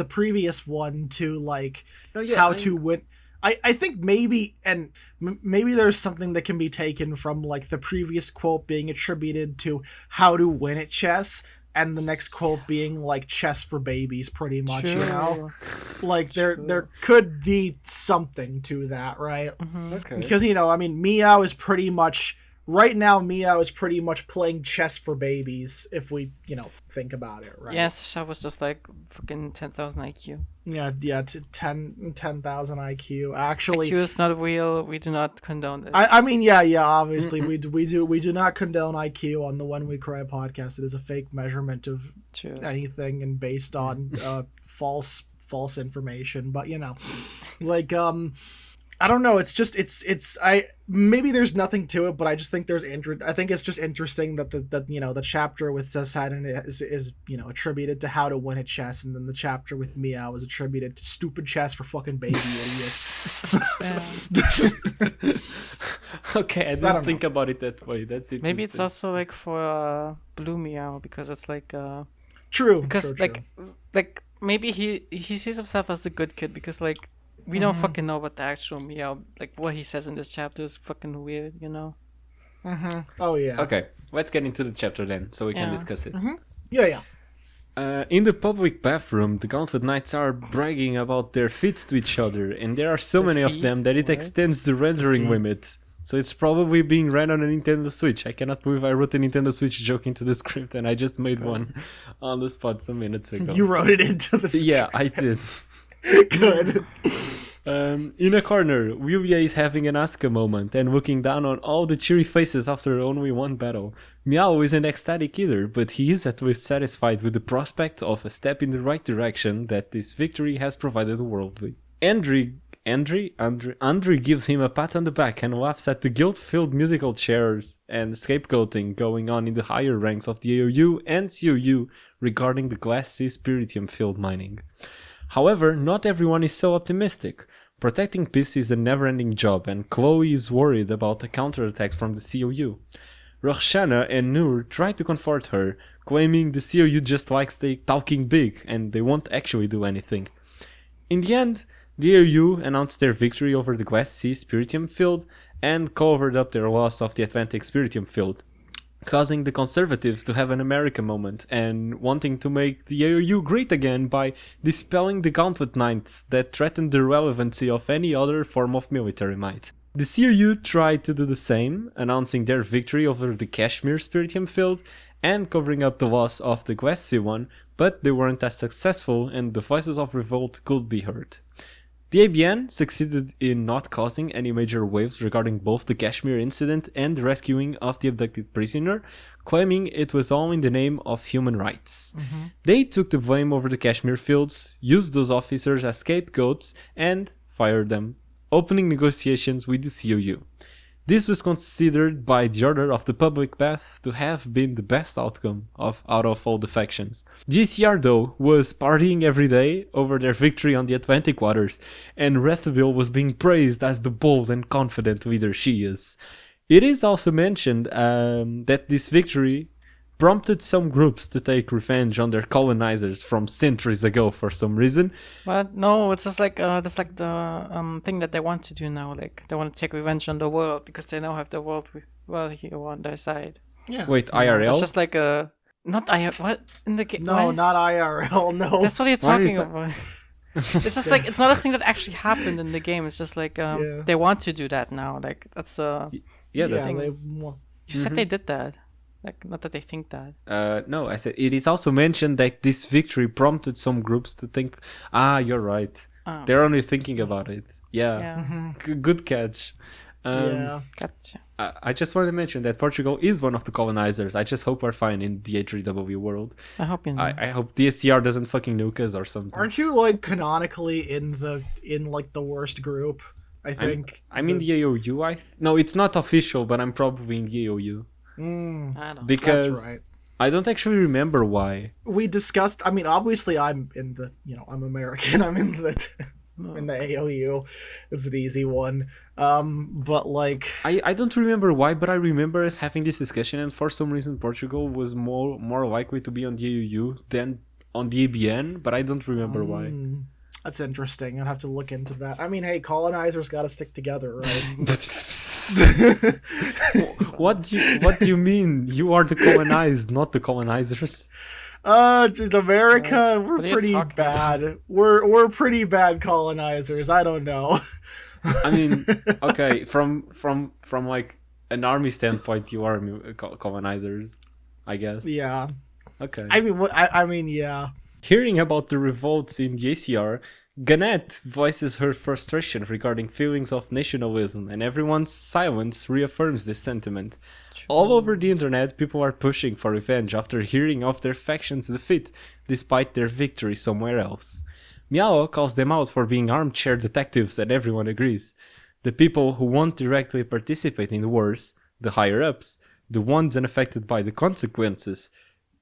[SPEAKER 3] previous one to like to win. I think maybe maybe there's something that can be taken from like the previous quote being attributed to how to win at chess, and the next quote being like chess for babies, pretty much.
[SPEAKER 2] True.
[SPEAKER 3] You know, like there could be something to that, right?
[SPEAKER 2] Mm-hmm.
[SPEAKER 1] Okay.
[SPEAKER 3] Because I mean, Meow is pretty much playing chess for babies, if we think about it, right?
[SPEAKER 2] Yeah, Seshat was just like fucking 10,000 IQ.
[SPEAKER 3] Yeah, 10,000 IQ. Actually,
[SPEAKER 2] IQ is not real. We do not condone this.
[SPEAKER 3] I mean, yeah. Obviously, we do not condone IQ on the When We Cry podcast. It is a fake measurement of anything and based on false information. But like I don't know. It's just maybe there's nothing to it, but I just think I think it's just interesting that the chapter with Seshat is attributed to how to win at chess, and then the chapter with Meow is attributed to stupid chess for fucking baby idiots.
[SPEAKER 1] Okay, I didn't think about it that way. That's it.
[SPEAKER 2] Maybe it's also like for Blue Meow, because it's like
[SPEAKER 3] true.
[SPEAKER 2] Because
[SPEAKER 3] true.
[SPEAKER 2] like maybe he sees himself as the good kid, because like we don't fucking know what the actual Meow, like what he says in this chapter is fucking weird,
[SPEAKER 3] Mm-hmm. Oh yeah.
[SPEAKER 1] Okay, let's get into the chapter then, so we can discuss it.
[SPEAKER 3] Mm-hmm. Yeah.
[SPEAKER 1] In the public bathroom, the Gauntlet Knights are bragging about their feats to each other, and there are so many of them that it extends the rendering limit. So it's probably being ran on a Nintendo Switch. I cannot believe I wrote a Nintendo Switch joke into the script, and I just made one on the spot some minutes ago.
[SPEAKER 3] You wrote it into the script.
[SPEAKER 1] Yeah, I did.
[SPEAKER 3] Good.
[SPEAKER 1] In a corner, Willia is having an Asuka moment and looking down on all the cheery faces after only one battle. Meow isn't ecstatic either, but he is at least satisfied with the prospect of a step in the right direction that this victory has provided the world with. Andre gives him a pat on the back and laughs at the guilt-filled musical chairs and scapegoating going on in the higher ranks of the AOU and COU regarding the Glass Sea Spiritium field mining. However, not everyone is so optimistic. Protecting peace is a never-ending job, and Chloe is worried about the counterattacks from the COU. Roxana and Noor try to comfort her, claiming the COU just likes talking big and they won't actually do anything. In the end, the AOU announced their victory over the Glass Sea Spiritium field and covered up their loss of the Atlantic Spiritium field, causing the conservatives to have an America moment and wanting to make the AOU great again by dispelling the Gauntlet Knights that threatened the relevancy of any other form of military might. The COU tried to do the same, announcing their victory over the Kashmir Spiritium field and covering up the loss of the Glass Sea one, but they weren't as successful and the voices of revolt could be heard. The ABN succeeded in not causing any major waves regarding both the Kashmir incident and the rescuing of the abducted prisoner, claiming it was all in the name of human rights. Mm-hmm. They took the blame over the Kashmir fields, used those officers as scapegoats, and fired them, opening negotiations with the COU. This was considered by the Order of the Public Bath to have been the best outcome out of all the factions. GCR, though, was partying every day over their victory on the Atlantic waters, and Rethville was being praised as the bold and confident leader she is. It is also mentioned that this victory prompted some groups to take revenge on their colonizers from centuries ago for some reason.
[SPEAKER 2] But no, it's just like that's like the thing that they want to do now. Like they want to take revenge on the world because they now have the world here on their side.
[SPEAKER 3] Yeah.
[SPEAKER 1] Wait, IRL?
[SPEAKER 2] It's just like a not IRL. What in the game?
[SPEAKER 3] No, not IRL. No.
[SPEAKER 2] That's what you're talking about. It's just like it's not a thing that actually happened in the game. It's just like they want to do that now. Like that's the
[SPEAKER 1] thing.
[SPEAKER 2] You said they did that. Like, not that they think that.
[SPEAKER 1] No, I said it is also mentioned that this victory prompted some groups to think, you're right. Oh, they're only thinking about it. Yeah. Mm-hmm. Good catch.
[SPEAKER 2] Gotcha.
[SPEAKER 1] I just want to mention that Portugal is one of the colonizers. I just hope we're fine in the H3W world.
[SPEAKER 2] I hope you know.
[SPEAKER 1] I hope DSCR doesn't fucking nuke us or something.
[SPEAKER 3] Aren't you, like, canonically in the worst group? I think.
[SPEAKER 1] I'm in the AOU. No, it's not official, but I'm probably in the AOU.
[SPEAKER 2] I don't know.
[SPEAKER 1] Because
[SPEAKER 3] that's right.
[SPEAKER 1] I don't actually remember why.
[SPEAKER 3] We discussed, I mean, obviously I'm in the, I'm American, I'm in the in the AOU. It's an easy one. But like
[SPEAKER 1] I don't remember why, but I remember us having this discussion, and for some reason Portugal was more likely to be on the AOU than on the ABN, but I don't remember why.
[SPEAKER 3] That's interesting. I'd have to look into that. I mean, hey, colonizers got to stick together, right?
[SPEAKER 1] What do you mean? You are the colonized, not the colonizers.
[SPEAKER 3] America, we're pretty bad. We're pretty bad colonizers. I don't know.
[SPEAKER 2] I
[SPEAKER 1] mean, okay, from like an army standpoint, you are colonizers, I guess.
[SPEAKER 3] Yeah.
[SPEAKER 1] Okay.
[SPEAKER 3] I mean, yeah.
[SPEAKER 1] Hearing about the revolts in the ACR, Gannett voices her frustration regarding feelings of nationalism, and everyone's silence reaffirms this sentiment. True. All over the internet, people are pushing for revenge after hearing of their faction's defeat, despite their victory somewhere else. Miao calls them out for being armchair detectives, and everyone agrees. The people who won't directly participate in the wars, the higher-ups, the ones unaffected by the consequences.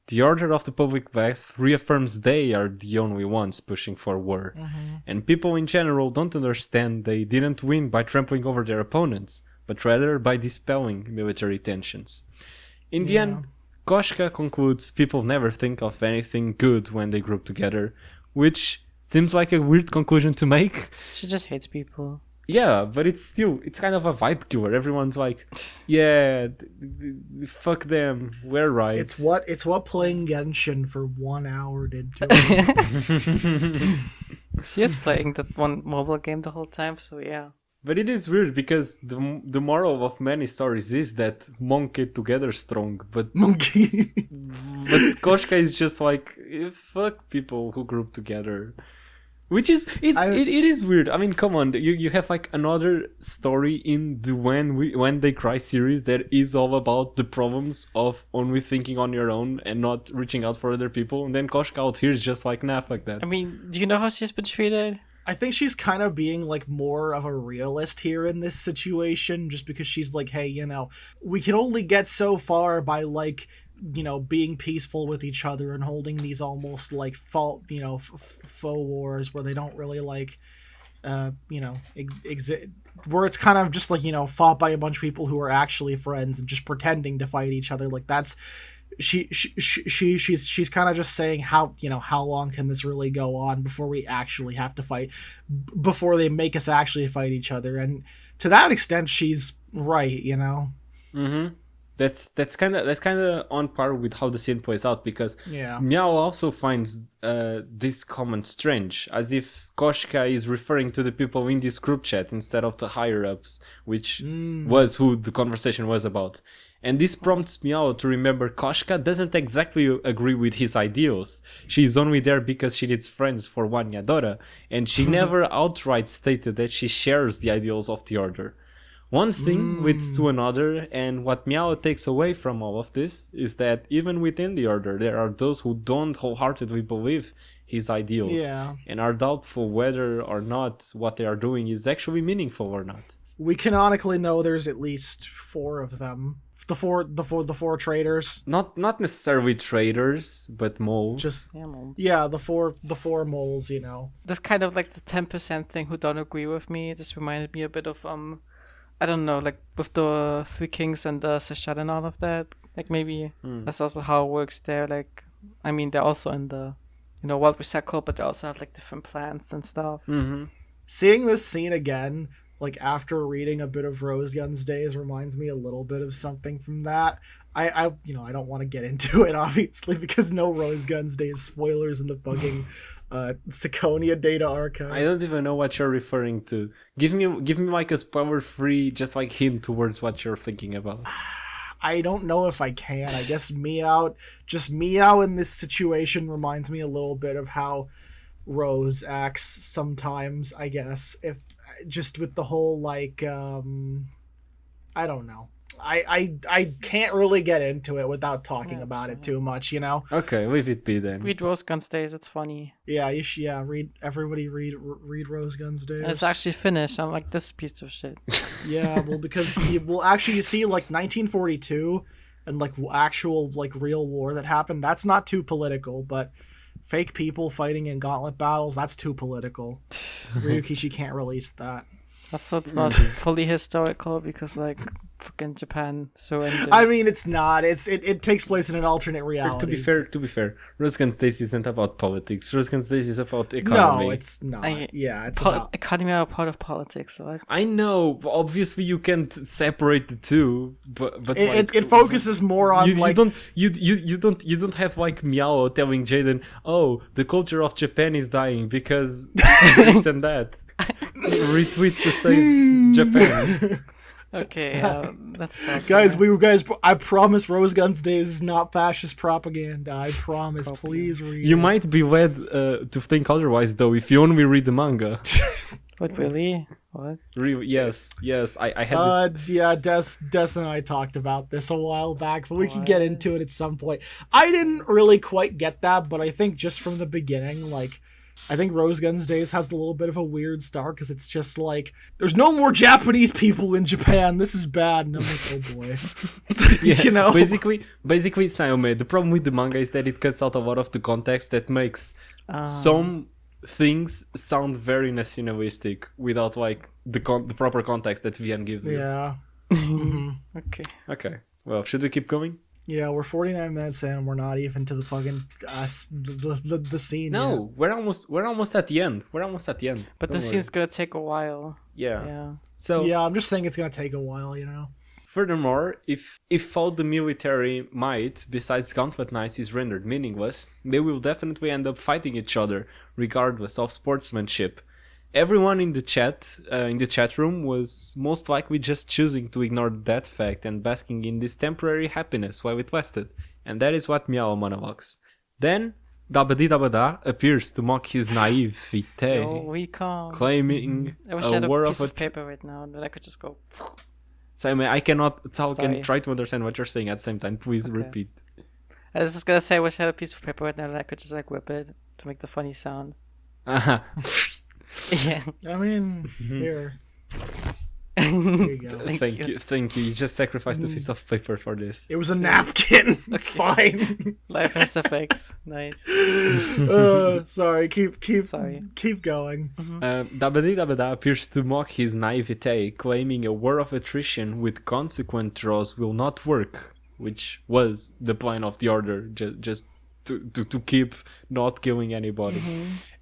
[SPEAKER 1] The Order of the Public Bath reaffirms they are the only ones pushing for war. And people in general don't understand they didn't win by trampling over their opponents, but rather by dispelling military tensions. In the end, Koshka concludes people never think of anything good when they group together, which seems like a weird conclusion to make.
[SPEAKER 2] She just hates people.
[SPEAKER 1] Yeah, but it's kind of a vibe killer. Everyone's like, yeah, fuck them, we're right.
[SPEAKER 3] It's what playing Genshin for 1 hour did to her.
[SPEAKER 2] She is playing that one mobile game the whole time, so yeah.
[SPEAKER 1] But it is weird because the moral of many stories is that monk get together strong, but
[SPEAKER 3] monkey.
[SPEAKER 1] But Koshka is just like, fuck people who group together. Which is it is weird. I mean, come on, you have like another story in the When They Cry series that is all about the problems of only thinking on your own and not reaching out for other people, and then Koshka out here is just like, nah, fuck that.
[SPEAKER 2] I mean, do you know how she's been treated?
[SPEAKER 3] I think she's kind of being like more of a realist here in this situation, just because she's like, hey, we can only get so far by like, being peaceful with each other and holding these almost like faux wars where they don't really like, exist, where it's kind of just like, fought by a bunch of people who are actually friends and just pretending to fight each other. Like that's, she's kind of just saying how long can this really go on before we actually have to fight, before they make us actually fight each other. And to that extent, she's right,
[SPEAKER 1] Mm-hmm. That's kind of on par with how the scene plays out, because Miao also finds this comment strange, as if Koshka is referring to the people in this group chat instead of the higher ups, which was who the conversation was about. And this prompts Miao to remember Koshka doesn't exactly agree with his ideals. She's only there because she needs friends for Wanyadora, and she never outright stated that she shares the ideals of the Order. One thing leads to another, and what Miao takes away from all of this is that even within the Order, there are those who don't wholeheartedly believe his ideals, and are doubtful whether or not what they are doing is actually meaningful or not.
[SPEAKER 3] We canonically know there's at least 4 of them. The four traitors.
[SPEAKER 1] Not necessarily traitors, but moles.
[SPEAKER 2] Moles.
[SPEAKER 3] Yeah, the four moles.
[SPEAKER 2] That's kind of like the 10% thing who don't agree with me. It just reminded me a bit of I don't know, like with the Three Kings and the Seshat and all of that. Like maybe that's also how it works there. Like, I mean, they're also in the, Wild Recycle, but they also have like different plants and stuff.
[SPEAKER 1] Mm-hmm.
[SPEAKER 3] Seeing this scene again, like after reading a bit of Rose Guns Days, reminds me a little bit of something from that. I don't want to get into it obviously because no Rose Guns Days spoilers in the fucking Ciconia Data Archive.
[SPEAKER 1] I don't even know what you're referring to. Give me like a spoiler-free, just like hint towards what you're thinking about.
[SPEAKER 3] I don't know if I can. I guess Miao in this situation reminds me a little bit of how Rose acts sometimes, I guess. If just with the whole like I don't know. I can't really get into it without talking about it too much,
[SPEAKER 1] Okay, leave it be then.
[SPEAKER 2] Read Rose Guns Days, it's funny.
[SPEAKER 3] Yeah, you should, read Rose Guns Days.
[SPEAKER 2] And it's actually finished. I'm like, this piece of shit.
[SPEAKER 3] Yeah, well, because you see like 1942 and like actual like real war that happened. That's not too political, but fake people fighting in gauntlet battles, that's too political. Ryukishi can't release that.
[SPEAKER 2] Also, it's not fully historical because, like, fucking Japan surrendered.
[SPEAKER 3] I mean, it's not. It takes place in an alternate reality.
[SPEAKER 1] To be fair, Russian States isn't about politics. Russian States is about economy.
[SPEAKER 3] No, it's not. It's about...
[SPEAKER 2] Economy are part of politics. So
[SPEAKER 1] I know. Obviously, you can't separate the two, but
[SPEAKER 3] it focuses more on
[SPEAKER 1] you don't have like Miao telling Jaden, oh, the culture of Japan is dying because this and that. Retweet to save Japan.
[SPEAKER 2] Okay, that's not
[SPEAKER 3] guys. I promise, Rose Guns Days is not fascist propaganda. I promise. Please read.
[SPEAKER 1] You might be led to think otherwise, though, if you only read the manga.
[SPEAKER 2] What, really? What?
[SPEAKER 1] Yes. I had.
[SPEAKER 3] Yeah, Des and I talked about this a while back, but we can get into it at some point. I didn't really quite get that, but I think just from the beginning, like. I think Rose Guns Days has a little bit of a weird start because it's just like, there's no more Japanese people in Japan. This is bad. And I'm like, oh boy.
[SPEAKER 1] Yeah,
[SPEAKER 3] you know?
[SPEAKER 1] Basically, Sayome, the problem with the manga is that it cuts out a lot of the context that makes some things sound very nationalistic without like the proper context that VN gives you.
[SPEAKER 3] Yeah.
[SPEAKER 2] Okay.
[SPEAKER 1] Well, should we keep going?
[SPEAKER 3] Yeah, we're 49 minutes in and we're not even to the fucking the scene
[SPEAKER 1] No,
[SPEAKER 3] yet.
[SPEAKER 1] we're almost at the end.
[SPEAKER 2] But the scene's gonna take a while.
[SPEAKER 1] Yeah. So
[SPEAKER 3] yeah, I'm just saying it's gonna take a while, you know.
[SPEAKER 1] Furthermore, if all the military might besides Gauntlet Knights is rendered meaningless, they will definitely end up fighting each other, regardless of sportsmanship. Everyone in the chat room was most likely just choosing to ignore that fact and basking in this temporary happiness while it lasted, and that is what Miao monologues. Then, Dabadi appears to mock his naivete, claiming
[SPEAKER 2] I wish I had
[SPEAKER 1] a war
[SPEAKER 2] a piece
[SPEAKER 1] of
[SPEAKER 2] of paper right now that I could just go.
[SPEAKER 1] So I cannot talk
[SPEAKER 2] Sorry.
[SPEAKER 1] and try to understand what you're saying at the same time. Please repeat.
[SPEAKER 2] I was just gonna say I wish I had a piece of paper right now that I could just like whip it to make the funny sound. Yeah.
[SPEAKER 3] I mean, here. Here you go.
[SPEAKER 1] Thank you. You just sacrificed a piece of paper for this.
[SPEAKER 3] It was a napkin. It's fine.
[SPEAKER 2] Life has effects. Nice.
[SPEAKER 3] Sorry. Keep going.
[SPEAKER 1] Dabada appears to mock his naivete, claiming a war of attrition with consequent draws will not work, which was the plan of the order, just to keep not killing anybody.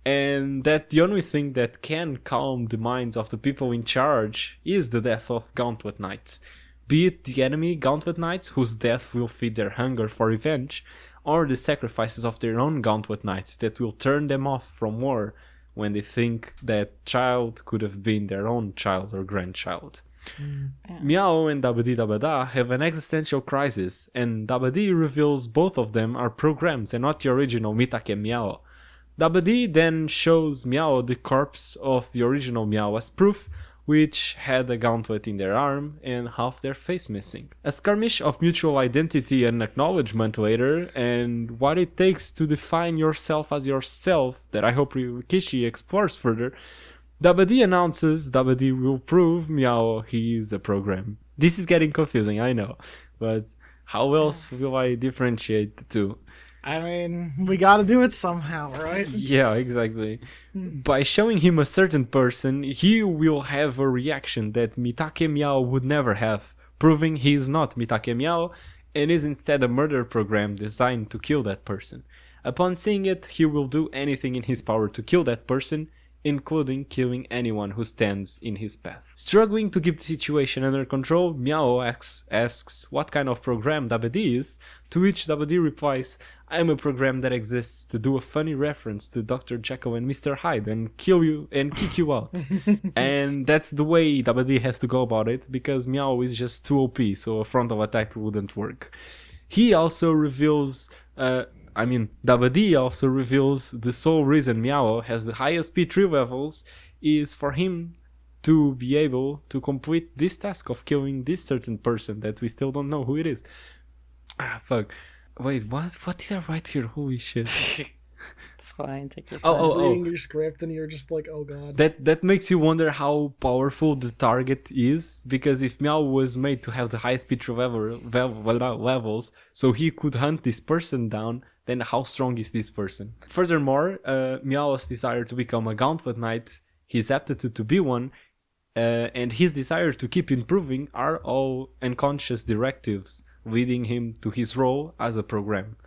[SPEAKER 1] And that the only thing that can calm the minds of the people in charge is the death of Gauntlet Knights. Be it the enemy Gauntlet Knights, whose death will feed their hunger for revenge, or the sacrifices of their own Gauntlet Knights that will turn them off from war when they think that child could have been their own child or grandchild.
[SPEAKER 2] Yeah.
[SPEAKER 1] Miao and Dabada have an existential crisis, and Dabadi reveals both of them are programs and not the original Mitake Miao. Dabadi then shows Miao the corpse of the original Miao as proof, which had a gauntlet in their arm and half their face missing. A skirmish of mutual identity and acknowledgement later, and what it takes to define yourself as yourself, that I hope Ryukishi explores further. Dabadi announces Dabadi will prove Miao he is a program. This is getting confusing, I know, but how else will I differentiate the two?
[SPEAKER 3] I mean, we gotta do it somehow, right?
[SPEAKER 1] Yeah, exactly. By showing him a certain person, he will have a reaction that Mitake Miao would never have, proving he is not Mitake Miao and is instead a murder program designed to kill that person. Upon seeing it, he will do anything in his power to kill that person, including killing anyone who stands in his path. Struggling to keep the situation under control, Miao asks what kind of program Dabadi is, to which Dabadi replies, I am a program that exists to do a funny reference to Dr. Jekyll and Mr. Hyde and kill you and kick you out. And that's the way Dabadi has to go about it, because Miao is just too OP, so a frontal attack wouldn't work. He also reveals... Dabadi also reveals the sole reason Miao has the highest P3 levels is for him to be able to complete this task of killing this certain person that we still don't know who it is. Fuck. Wait, what did I write here? Holy shit.
[SPEAKER 2] It's fine. Take your time.
[SPEAKER 3] Reading your script and you're just like, oh god.
[SPEAKER 1] That makes you wonder how powerful the target is, because if Meow was made to have the highest speech levels, so he could hunt this person down, then how strong is this person? Furthermore, Meow's desire to become a Gauntlet Knight, his aptitude to be one, and his desire to keep improving are all unconscious directives, leading him to his role as a program.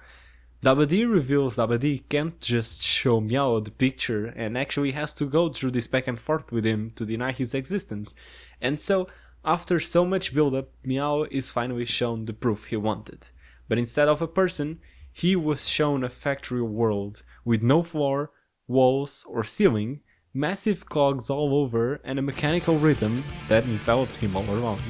[SPEAKER 1] Dabadi reveals Dabadi can't just show Meow the picture and actually has to go through this back and forth with him to deny his existence. And so, after so much build-up, Meow is finally shown the proof he wanted. But instead of a person, he was shown a factory world with no floor, walls, or ceiling, massive cogs all over, and a mechanical rhythm that enveloped him all around.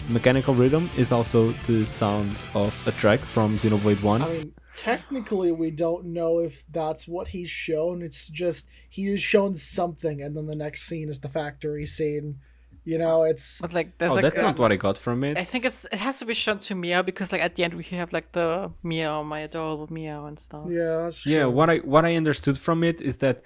[SPEAKER 1] Mechanical rhythm is also the sound of a track from Xenoblade 1.
[SPEAKER 3] I mean, technically we don't know if that's what he's shown. It's just he is shown something, and then the next scene is the factory scene. You know, it's...
[SPEAKER 2] But like, there's
[SPEAKER 1] that's not what I got from it.
[SPEAKER 2] I think it has to be shown to Meow, because like at the end we have like the Meow, my adorable Meow and stuff.
[SPEAKER 3] Yeah, that's true.
[SPEAKER 1] Yeah, what I understood from it is that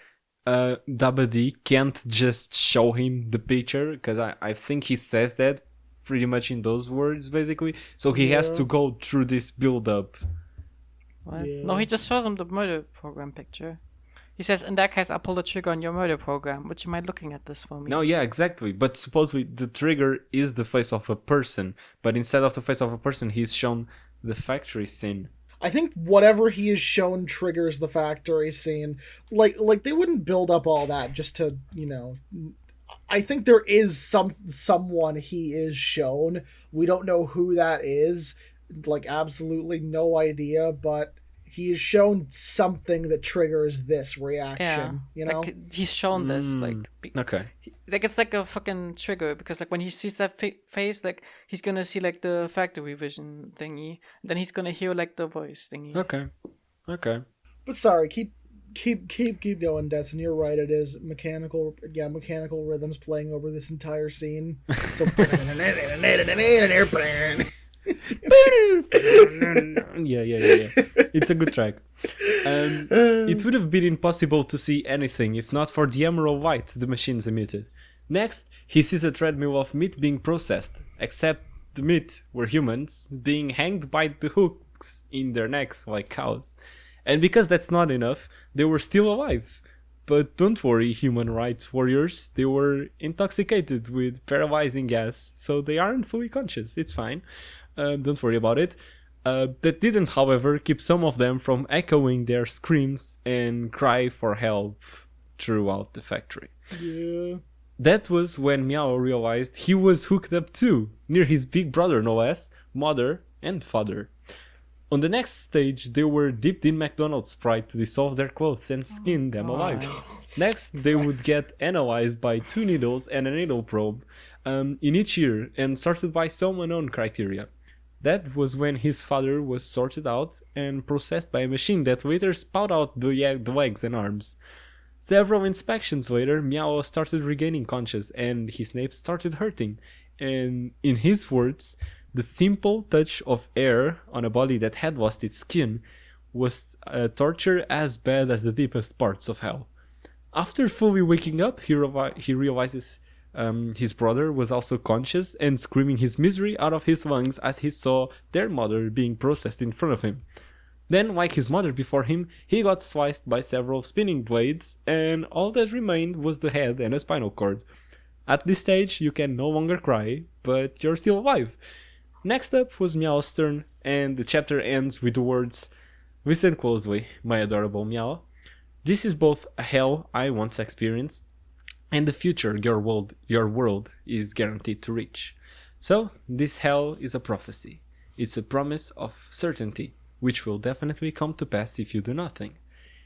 [SPEAKER 1] Dabadi can't just show him the picture, because I think he says that pretty much in those words, basically. So he has to go through this build-up.
[SPEAKER 2] What?
[SPEAKER 3] Yeah.
[SPEAKER 2] No, he just shows him the murder program picture. He says, in that case, I'll pull the trigger on your murder program. Would you mind looking at this for me?
[SPEAKER 1] No, yeah, exactly. But supposedly the trigger is the face of a person. But instead of the face of a person, he's shown the factory scene.
[SPEAKER 3] I think whatever he is shown triggers the factory scene. Like they wouldn't build up all that just to, you know... I think there is someone he is shown. We don't know who that is. Like, absolutely no idea, but he is shown something that triggers this reaction. You know?
[SPEAKER 2] Like, he's shown this, like...
[SPEAKER 1] Okay.
[SPEAKER 2] Like, it's like a fucking trigger, because like when he sees that face, like, he's gonna see like the factory vision thingy, then he's gonna hear like the voice thingy.
[SPEAKER 1] Okay.
[SPEAKER 3] But sorry, keep going, Destin. You're right. It is mechanical rhythms playing over this entire scene. So
[SPEAKER 1] yeah. It's a good track. It would have been impossible to see anything if not for the emerald light the machines emitted. Next, he sees a treadmill of meat being processed, except the meat were humans being hanged by the hooks in their necks like cows. And because that's not enough, they were still alive. But don't worry, human rights warriors, they were intoxicated with paralyzing gas, so they aren't fully conscious, it's fine. Don't worry about it. That didn't, however, keep some of them from echoing their screams and cry for help throughout the factory.
[SPEAKER 3] yeah.
[SPEAKER 1] That was when Meow realized he was hooked up too, near his big brother no less, mother and father. On the next stage, they were dipped in McDonald's Sprite to dissolve their clothes and skin them alive. Next, they would get analyzed by 2 needles and a needle probe in each ear and sorted by some unknown criteria. That was when his father was sorted out and processed by a machine that later spat out the legs and arms. Several inspections later, Meow started regaining conscious and his nape started hurting. And in his words, the simple touch of air on a body that had lost its skin was a torture as bad as the deepest parts of hell. After fully waking up, he realizes his brother was also conscious and screaming his misery out of his lungs as he saw their mother being processed in front of him. Then, like his mother before him, he got sliced by several spinning blades, and all that remained was the head and a spinal cord. At this stage, you can no longer cry, but you're still alive. Next up was Meow's turn, and the chapter ends with the words, "Listen closely, my adorable Meow. This is both a hell I once experienced, and the future your world is guaranteed to reach. So, this hell is a prophecy. It's a promise of certainty, which will definitely come to pass if you do nothing.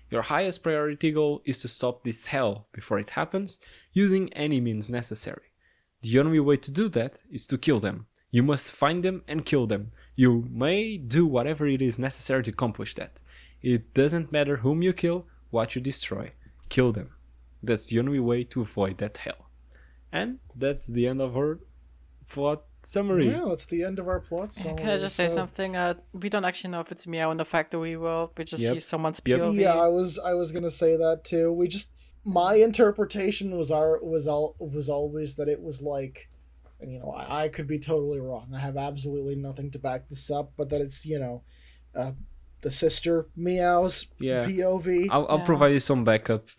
[SPEAKER 1] Your highest priority goal is to stop this hell before it happens, using any means necessary. The only way to do that is to kill them. You must find them and kill them. You may do whatever it is necessary to accomplish that. It doesn't matter whom you kill, what you destroy. Kill them. That's the only way to avoid that hell." And that's the end of her plot summary.
[SPEAKER 3] Yeah, that's the end of our plot.
[SPEAKER 2] Can I just say something? We don't actually know if it's Meow in the factory world. We just see someone's
[SPEAKER 1] Yep.
[SPEAKER 2] POV.
[SPEAKER 3] Yeah, I was gonna say that too. My interpretation was always that it was like, and I could be totally wrong. I have absolutely nothing to back this up, but that it's the sister Meow's POV.
[SPEAKER 1] I'll provide you some backup,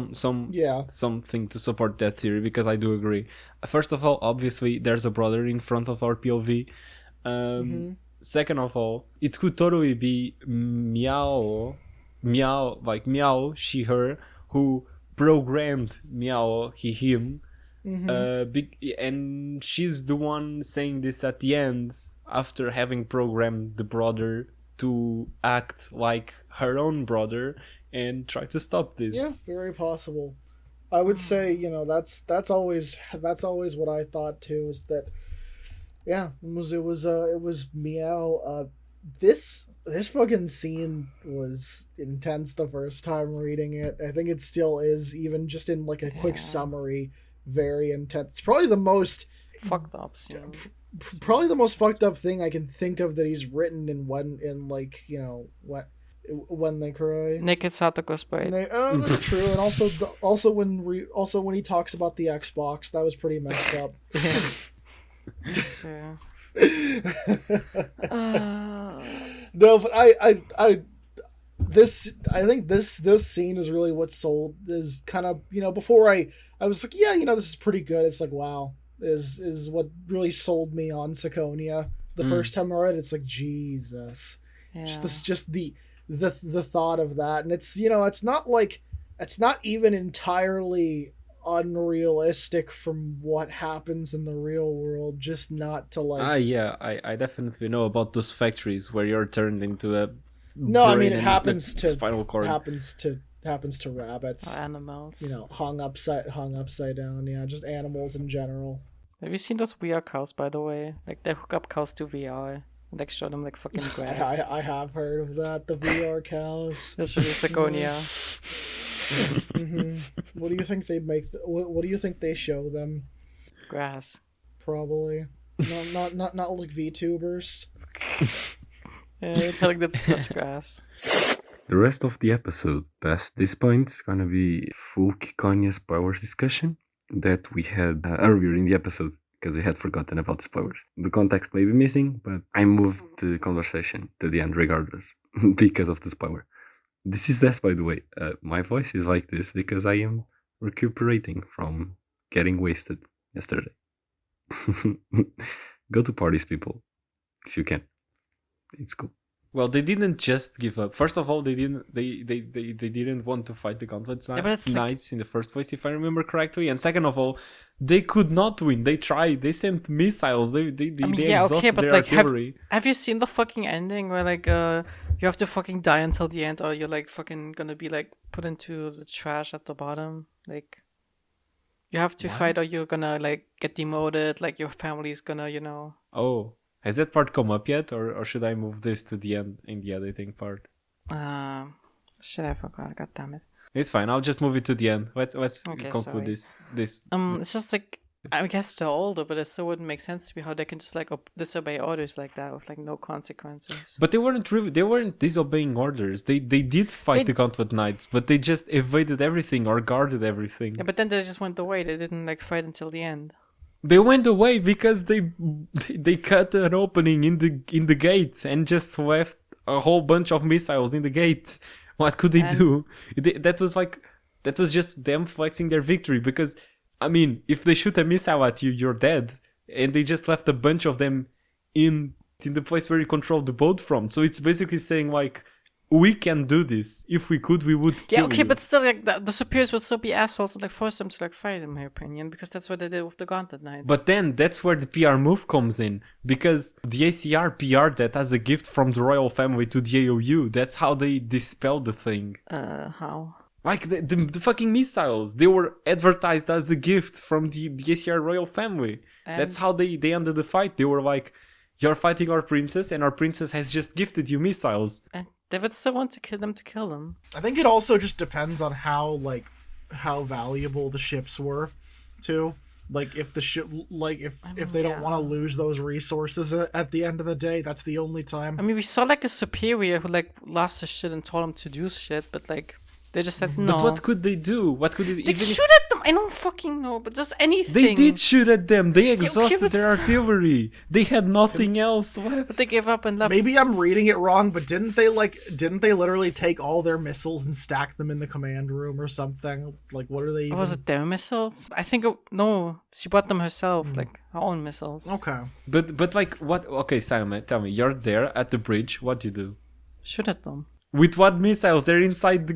[SPEAKER 1] something to support that theory, because I do agree. First of all, obviously there's a brother in front of our POV. Second of all, it could totally be Meow, she, her, who programmed Meow, he, him. And she's the one saying this at the end after having programmed the brother to act like her own brother and try to stop this.
[SPEAKER 3] Yeah, very possible. I would say, that's always what I thought too, is that it was Meow. This fucking scene was intense the first time reading it. I think it still is, even just in like a quick summary, very intense. It's probably the most
[SPEAKER 2] fucked up scene.
[SPEAKER 3] Probably the most fucked up thing I can think of that he's written in when they cry.
[SPEAKER 2] Naked Satoko sprite.
[SPEAKER 3] That's true. And also when he talks about the Xbox, that was pretty messed up.
[SPEAKER 2] True.
[SPEAKER 3] No, but I think this scene is really what sold, is kind of, before I was like, this is pretty good. It's like, wow, is what really sold me on Ciconia the first time I read it. It's like, Jesus, just the thought of that. And it's, it's not even entirely unrealistic from what happens in the real world, just not to like
[SPEAKER 1] I definitely know about those factories where you're turned into a
[SPEAKER 3] it happens to
[SPEAKER 1] spinal cord.
[SPEAKER 3] happens to rabbits,
[SPEAKER 2] animals,
[SPEAKER 3] hung upside down. Yeah, just animals in general.
[SPEAKER 2] Have you seen those VR cows, by the way? Like, they hook up cows to VR and like show them like fucking grass.
[SPEAKER 3] I have heard of that, the VR cows.
[SPEAKER 2] That's really Ciconia.
[SPEAKER 3] What do you think they make? What do you think they show them?
[SPEAKER 2] Grass.
[SPEAKER 3] Probably. Not like VTubers.
[SPEAKER 2] It's telling them to touch grass.
[SPEAKER 4] The rest of the episode past this point is gonna be full Ciconia spoilers discussion that we had earlier in the episode, because we had forgotten about spoilers. The context may be missing, but I moved the conversation to the end regardless, because of the spoiler. This is Des, by the way. My voice is like this because I am recuperating from getting wasted yesterday. Go to parties, people, if you can. It's cool.
[SPEAKER 1] Well, they didn't just give up. First of all, they didn't want to fight the Gauntlet Knights in the first place, if I remember correctly. And second of all, they could not win. They tried. They sent missiles. They exhausted their artillery.
[SPEAKER 2] Have you seen the fucking ending where like you have to fucking die until the end, or you're like fucking gonna be like put into the trash at the bottom? Like, you have to fight, or you're gonna like get demoted. Like, your family's gonna,
[SPEAKER 1] Oh. Has that part come up yet, or should I move this to the end in the editing part?
[SPEAKER 2] Shit, I forgot. God damn it.
[SPEAKER 1] It's fine. I'll just move it to the end. Let's conclude this.
[SPEAKER 2] It's just like, I guess they're older, but it still wouldn't make sense to me how they can just like disobey orders like that with like no consequences.
[SPEAKER 1] But they weren't disobeying orders. They did fight the Gauntlet Knights, but they just evaded everything or guarded everything.
[SPEAKER 2] Yeah, but then they just went away. They didn't like fight until the end.
[SPEAKER 1] They went away because they cut an opening in the gate and just left a whole bunch of missiles in the gate. What could they do? That was just them flexing their victory, because, I mean, if they shoot a missile at you, you're dead. And they just left a bunch of them in the place where you control the boat from. So it's basically saying, like, we can do this. If we could, we would kill you.
[SPEAKER 2] But still, like, the superiors would still be assholes and like force them to like fight, in my opinion, because that's what they did with the Gauntlet Knights.
[SPEAKER 1] But then that's where the PR move comes in, because the ACR PR'd that as a gift from the royal family to the AOU. That's how they dispelled the thing.
[SPEAKER 2] How?
[SPEAKER 1] Like the fucking missiles, they were advertised as a gift from the ACR royal family. And that's how they ended the fight. They were like, "You're fighting our princess, and our princess has just gifted you missiles."
[SPEAKER 2] And they would still want to kill them.
[SPEAKER 3] I think it also just depends on how valuable the ships were, too. Like if the ship, like if they don't want to lose those resources at the end of the day, that's the only time.
[SPEAKER 2] I mean, we saw like a superior who like lost his shit and told him to do shit, but like they just said no.
[SPEAKER 1] But what could they do? What could they
[SPEAKER 2] shoot at them? I don't fucking know, but just anything.
[SPEAKER 1] They did shoot at them. They exhausted their artillery. They had nothing else left.
[SPEAKER 2] But they gave up and left.
[SPEAKER 3] Maybe I'm reading it wrong, but didn't they literally take all their missiles and stack them in the command room or something? Like, what are they even?
[SPEAKER 2] Was it their missiles? I think no, she bought them herself, like her own missiles.
[SPEAKER 3] Okay.
[SPEAKER 1] But like what? Okay, Simon, tell me. You're there at the bridge. What do you do?
[SPEAKER 2] Shoot at them.
[SPEAKER 1] With what missiles? They're inside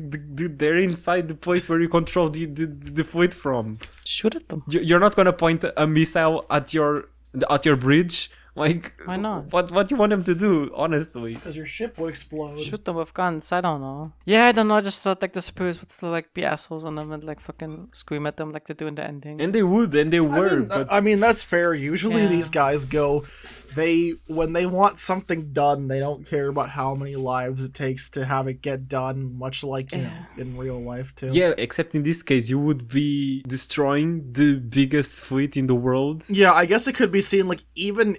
[SPEAKER 1] they're inside the place where you control the fleet from.
[SPEAKER 2] Shoot at them.
[SPEAKER 1] You're not gonna point a missile at your bridge. Like,
[SPEAKER 2] why not?
[SPEAKER 1] What do you want them to do? Honestly,
[SPEAKER 3] because your ship will explode.
[SPEAKER 2] Shoot them with guns. I don't know. Yeah, I don't know. I just thought like the superiors would still like be assholes on them and like fucking scream at them like they do in the ending.
[SPEAKER 1] And they would, and they were.
[SPEAKER 3] I mean that's fair. Usually these guys go. When they want something done, they don't care about how many lives it takes to have it get done, much like you know in real life too.
[SPEAKER 1] Yeah, except in this case, you would be destroying the biggest fleet in the world.
[SPEAKER 3] Yeah, I guess it could be seen like even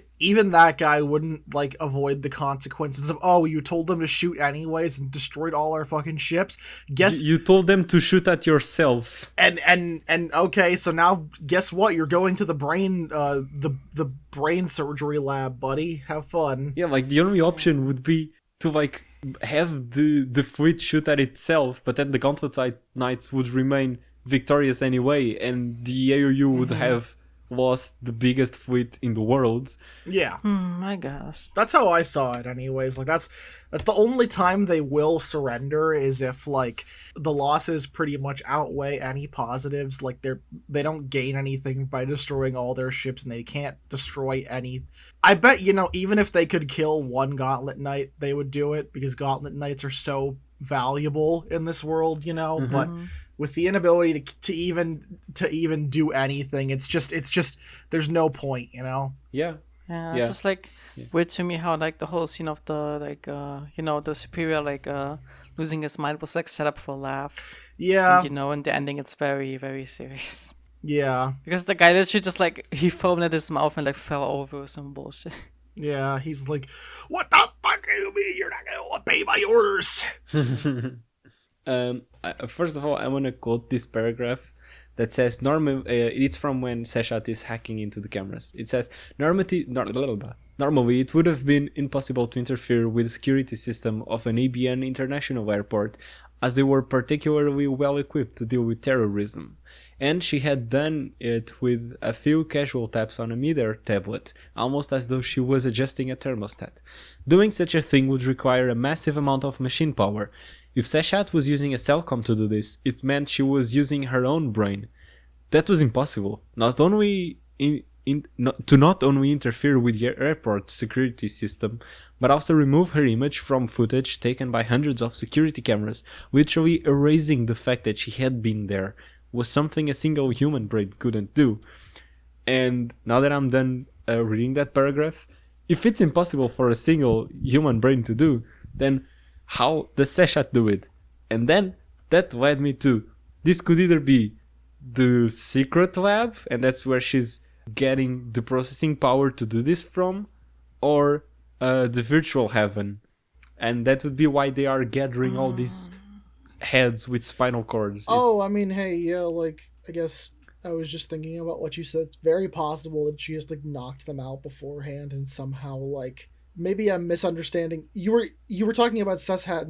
[SPEAKER 3] that guy wouldn't like avoid the consequences of you told them to shoot anyways and destroyed all our fucking ships. Guess
[SPEAKER 1] you told them to shoot at yourself.
[SPEAKER 3] And okay, so now guess what? You're going to the brain surgery lab, buddy. Have fun.
[SPEAKER 1] Yeah, like the only option would be to like have the fleet shoot at itself, but then the Gauntlet Knights would remain victorious anyway, and the AOU would have lost the biggest fleet in the world.
[SPEAKER 3] Yeah.
[SPEAKER 2] I guess.
[SPEAKER 3] That's how I saw it anyways. Like that's the only time they will surrender is if like the losses pretty much outweigh any positives. Like they don't gain anything by destroying all their ships and they can't destroy any. I bet even if they could kill one Gauntlet Knight, they would do it because Gauntlet Knights are so valuable in this world, but with the inability to even do anything, it's just there's no point,
[SPEAKER 1] Yeah.
[SPEAKER 2] Yeah, it's just like weird to me how like the whole scene of the like the superior like losing his mind was like set up for laughs.
[SPEAKER 3] Yeah.
[SPEAKER 2] And, in the ending it's very, very serious.
[SPEAKER 3] Yeah.
[SPEAKER 2] Because the guy literally just like he foamed at his mouth and like fell over or some bullshit.
[SPEAKER 3] Yeah, he's like, "What the fuck do you mean you're not gonna obey my orders?"
[SPEAKER 1] First of all, I want to quote this paragraph that says, it's from when Seshat is hacking into the cameras. It says, normally it would have been impossible to interfere with the security system of an ABN international airport, as they were particularly well equipped to deal with terrorism. And she had done it with a few casual taps on a mid-air tablet, almost as though she was adjusting a thermostat. Doing such a thing would require a massive amount of machine power. If Seshat was using a Cellcom to do this, it meant she was using her own brain. That was impossible. Not only not only interfere with the airport security system, but also remove her image from footage taken by hundreds of security cameras, literally erasing the fact that she had been there, was something a single human brain couldn't do. And now that I'm done reading that paragraph, if it's impossible for a single human brain to do, then how does Seshat do it? And then that led me to, this could either be the secret lab, and that's where she's getting the processing power to do this from, or the virtual heaven. And that would be why they are gathering all these heads with spinal cords.
[SPEAKER 3] I mean, hey, yeah, like, I guess I was just thinking about what you said. It's very possible that she just, like, knocked them out beforehand and somehow, like, maybe I'm misunderstanding. You were talking about Seshat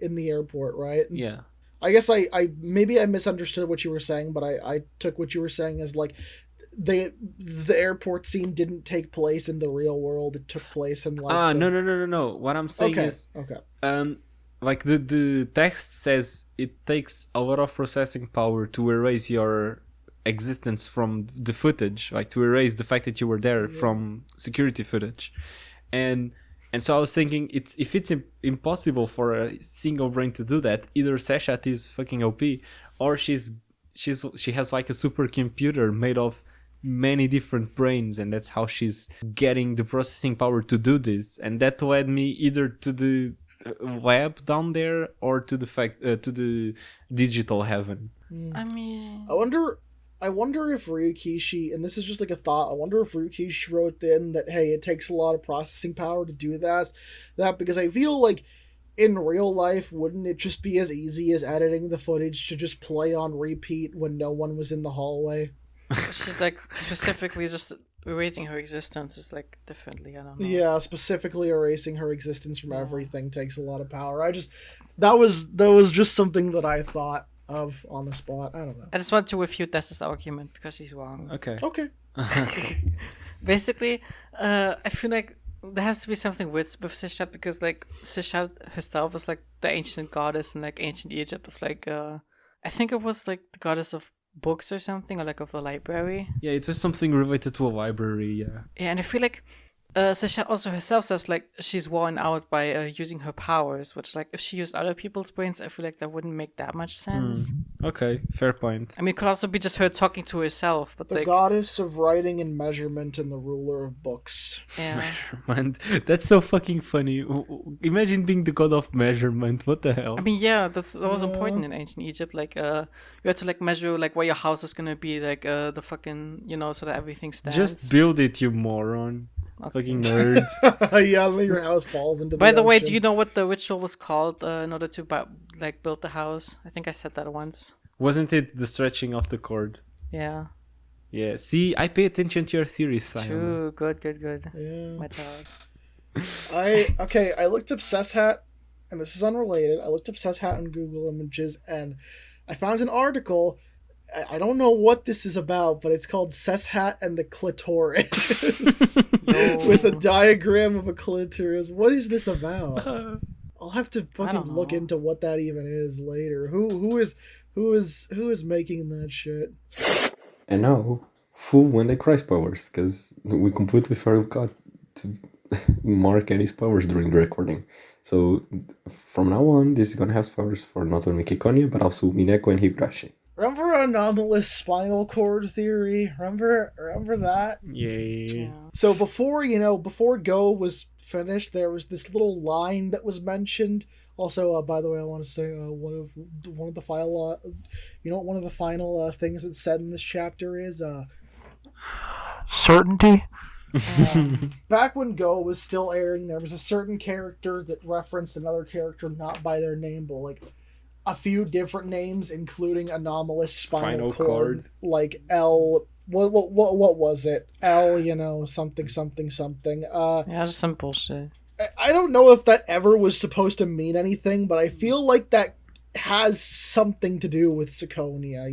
[SPEAKER 3] in the airport, right?
[SPEAKER 1] Yeah.
[SPEAKER 3] I guess I maybe I misunderstood what you were saying, but I took what you were saying as like the airport scene didn't take place in the real world. It took place in like
[SPEAKER 1] no. What I'm saying is like the text says it takes a lot of processing power to erase your existence from the footage, like to erase the fact that you were there from security footage. And so I was thinking, if it's impossible for a single brain to do that, either Seshat is fucking OP, or she has like a supercomputer made of many different brains, and that's how she's getting the processing power to do this. And that led me either to the lab down there or to the digital heaven.
[SPEAKER 2] I mean,
[SPEAKER 3] I I wonder if Ryukishi, and this is just like a thought, I wonder if Ryukishi wrote in that, hey, it takes a lot of processing power to do that because I feel like in real life, wouldn't it just be as easy as editing the footage to just play on repeat when no one was in the hallway?
[SPEAKER 2] She's like specifically just erasing her existence is like differently. I don't know.
[SPEAKER 3] Yeah, specifically erasing her existence from everything takes a lot of power. That was just something that I thought of on the spot. I don't know.
[SPEAKER 2] I just want to refute Des's argument because he's wrong.
[SPEAKER 1] Okay.
[SPEAKER 2] Basically, I feel like there has to be something with Seshat because like Seshat herself was like the ancient goddess in like ancient Egypt of like I think it was like the goddess of books or something, or like of a library.
[SPEAKER 1] Yeah, it was something related to a library. Yeah.
[SPEAKER 2] Yeah, and I feel like Seshat also herself says like she's worn out by using her powers, which like if she used other people's brains, I feel like that wouldn't make that much sense.
[SPEAKER 1] Okay, fair point.
[SPEAKER 2] I mean, it could also be just her talking to herself, but
[SPEAKER 3] The
[SPEAKER 2] like
[SPEAKER 3] goddess of writing and measurement and the ruler of books.
[SPEAKER 2] yeah.
[SPEAKER 1] Measurement. That's so fucking funny. Imagine being the god of measurement. What the hell?
[SPEAKER 2] I mean, yeah, that was important in ancient Egypt. Like, you had to like measure like where your house is gonna be, like the fucking so that everything stands.
[SPEAKER 1] Just build it, you moron.
[SPEAKER 2] Okay.
[SPEAKER 1] Fucking nerd.
[SPEAKER 3] Yeah, and then your house falls into the
[SPEAKER 2] By the way,
[SPEAKER 3] ocean.
[SPEAKER 2] do you know what the ritual was called in order to build the house? I think I said that once.
[SPEAKER 1] Wasn't it the stretching of the cord?
[SPEAKER 2] Yeah.
[SPEAKER 1] Yeah. See, I pay attention to your theories, Simon.
[SPEAKER 2] True. Good.
[SPEAKER 3] Yeah.
[SPEAKER 2] My child.
[SPEAKER 3] I looked up Seshat, and this is unrelated. I looked up Seshat in Google Images, and I found an article. I don't know what this is about, but it's called Seshat and the Clitoris. With a diagram of a clitoris. What is this about? I'll have to fucking look into what that even is later. Who is making that shit?
[SPEAKER 4] And now, full when they cry powers, because we completely forgot to mark any powers during the recording. So from now on, this is gonna have powers for not only Ciconia, but also Umineko and Higurashi.
[SPEAKER 3] Remember anomalous spinal cord theory? Remember that?
[SPEAKER 1] Yay.
[SPEAKER 2] Yeah.
[SPEAKER 3] So before Go was finished, there was this little line that was mentioned. Also, by the way, I want to say one of the final, one of the final things that's said in this chapter is certainty. Back when Go was still airing, there was a certain character that referenced another character not by their name, but like a few different names, including anomalous spinal cord, like L. What was it? L, something.
[SPEAKER 2] Yeah, just some bullshit.
[SPEAKER 3] I don't know if that ever was supposed to mean anything, but I feel like that has something to do with Ciconia,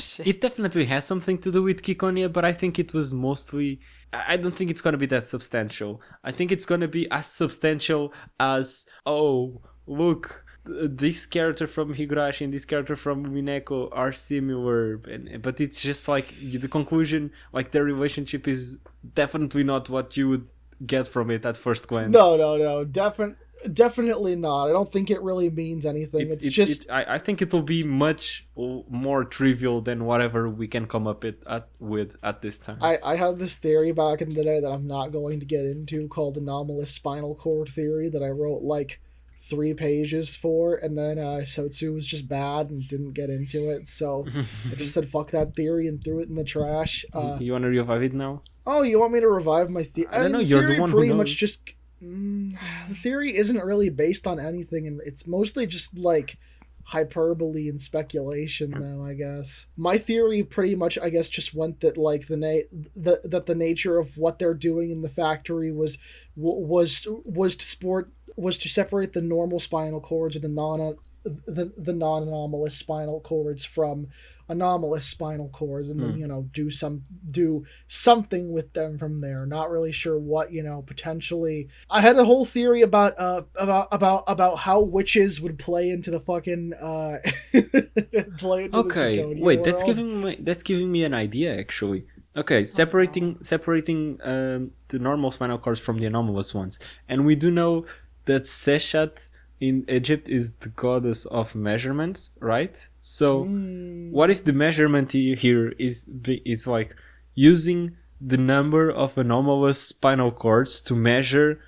[SPEAKER 2] Shit.
[SPEAKER 1] It definitely has something to do with Ciconia, but I think it was mostly... I don't think it's going to be that substantial. I think it's going to be as substantial as, oh, look, this character from Higurashi and this character from Umineko are similar, but it's just like the conclusion, like their relationship is definitely not what you would get from it at first glance.
[SPEAKER 3] No, definitely not. I don't think it really means anything.
[SPEAKER 1] I think it will be much more trivial than whatever we can come up with at this time.
[SPEAKER 3] I had this theory back in the day that I'm not going to get into called anomalous spinal cord theory that I wrote like 3 pages for, and then Sotsu was just bad and didn't get into it, so I just said fuck that theory and threw it in the trash.
[SPEAKER 1] You want to revive it now?
[SPEAKER 3] Oh, you want me to revive my theory?
[SPEAKER 1] I don't know, you're the one who knows.
[SPEAKER 3] Much just the theory isn't really based on anything, and it's mostly just like hyperbole and speculation, though, I guess. My theory pretty much, I guess, just went that like that the nature of what they're doing in the factory was to separate the normal spinal cords or the non-anomalous spinal cords from anomalous spinal cords, and then do something with them from there. Not really sure what, potentially. I had a whole theory about how witches would play into the fucking
[SPEAKER 1] okay,
[SPEAKER 3] the
[SPEAKER 1] wait,
[SPEAKER 3] world.
[SPEAKER 1] that's giving me an idea actually. Okay, separating the normal spinal cords from the anomalous ones, and we do know that Seshat in Egypt is the goddess of measurements, right? So, what if the measurement here is like using the number of anomalous spinal cords to measure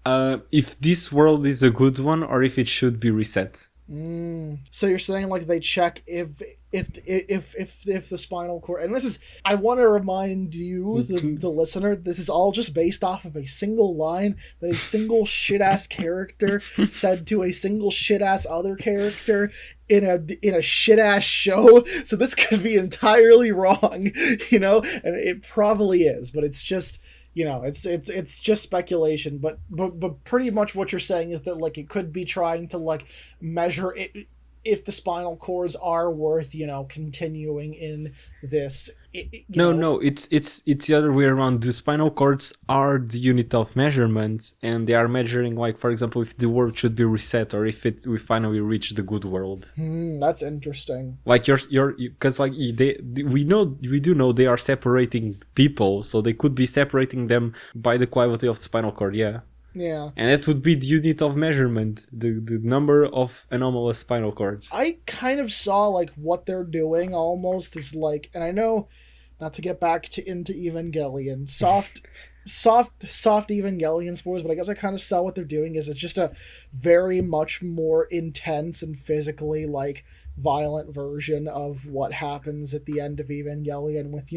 [SPEAKER 1] if this world is a good one or if it should be reset?
[SPEAKER 3] So you're saying like they check if if the spinal cord, and this is, I want to remind you, the listener, this is all just based off of a single line that a single shit ass character said to a single shit ass other character in a shit ass show. So this could be entirely wrong, and it probably is, but it's just, it's just speculation. But pretty much what you're saying is that like it could be trying to like measure it, if the spinal cords are worth, continuing in this.
[SPEAKER 1] No, it's the other way around. The spinal cords are the unit of measurements, and they are measuring, like, for example, if the world should be reset or if we finally reach the good world.
[SPEAKER 3] That's interesting.
[SPEAKER 1] Like because like we do know they are separating people, so they could be separating them by the quality of the spinal cord. Yeah.
[SPEAKER 3] Yeah.
[SPEAKER 1] And that would be the unit of measurement, the number of anomalous spinal cords.
[SPEAKER 3] I kind of saw like what they're doing almost is like, and I know not to get back into Evangelion, soft Evangelion spoilers, but I guess I kind of saw what they're doing is it's just a very much more intense and physically like violent version of what happens at the end of Evangelion with,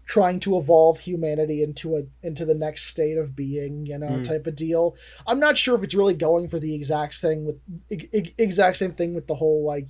[SPEAKER 3] trying to evolve humanity into the next state of being, type of deal. I'm not sure if it's really going for the exact same thing with the whole, like,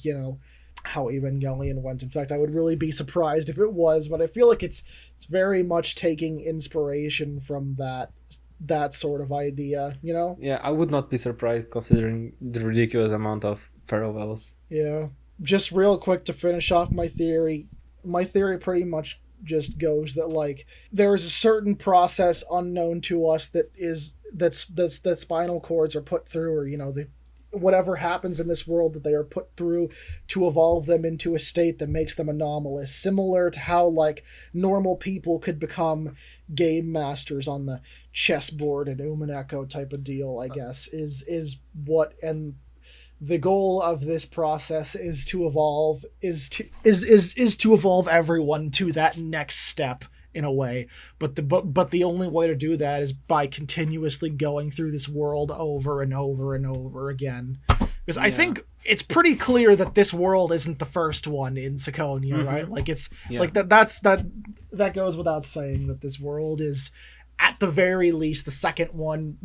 [SPEAKER 3] how Evangelion went. In fact, I would really be surprised if it was, but I feel like it's very much taking inspiration from that sort of idea,
[SPEAKER 1] Yeah, I would not be surprised considering the ridiculous amount of parallels.
[SPEAKER 3] Yeah. Just real quick to finish off my theory pretty much just goes that like there is a certain process unknown to us that spinal cords are put through, or whatever happens in this world that they are put through to evolve them into a state that makes them anomalous, similar to how like normal people could become game masters on the chessboard and Umineko type of deal, I guess, is what. And the goal of this process is to evolve to evolve everyone to that next step in a way, but the only way to do that is by continuously going through this world over and over and over again, because I think it's pretty clear that this world isn't the first one in Ciconia, right? Like it's like that goes without saying that this world is at the very least the second one,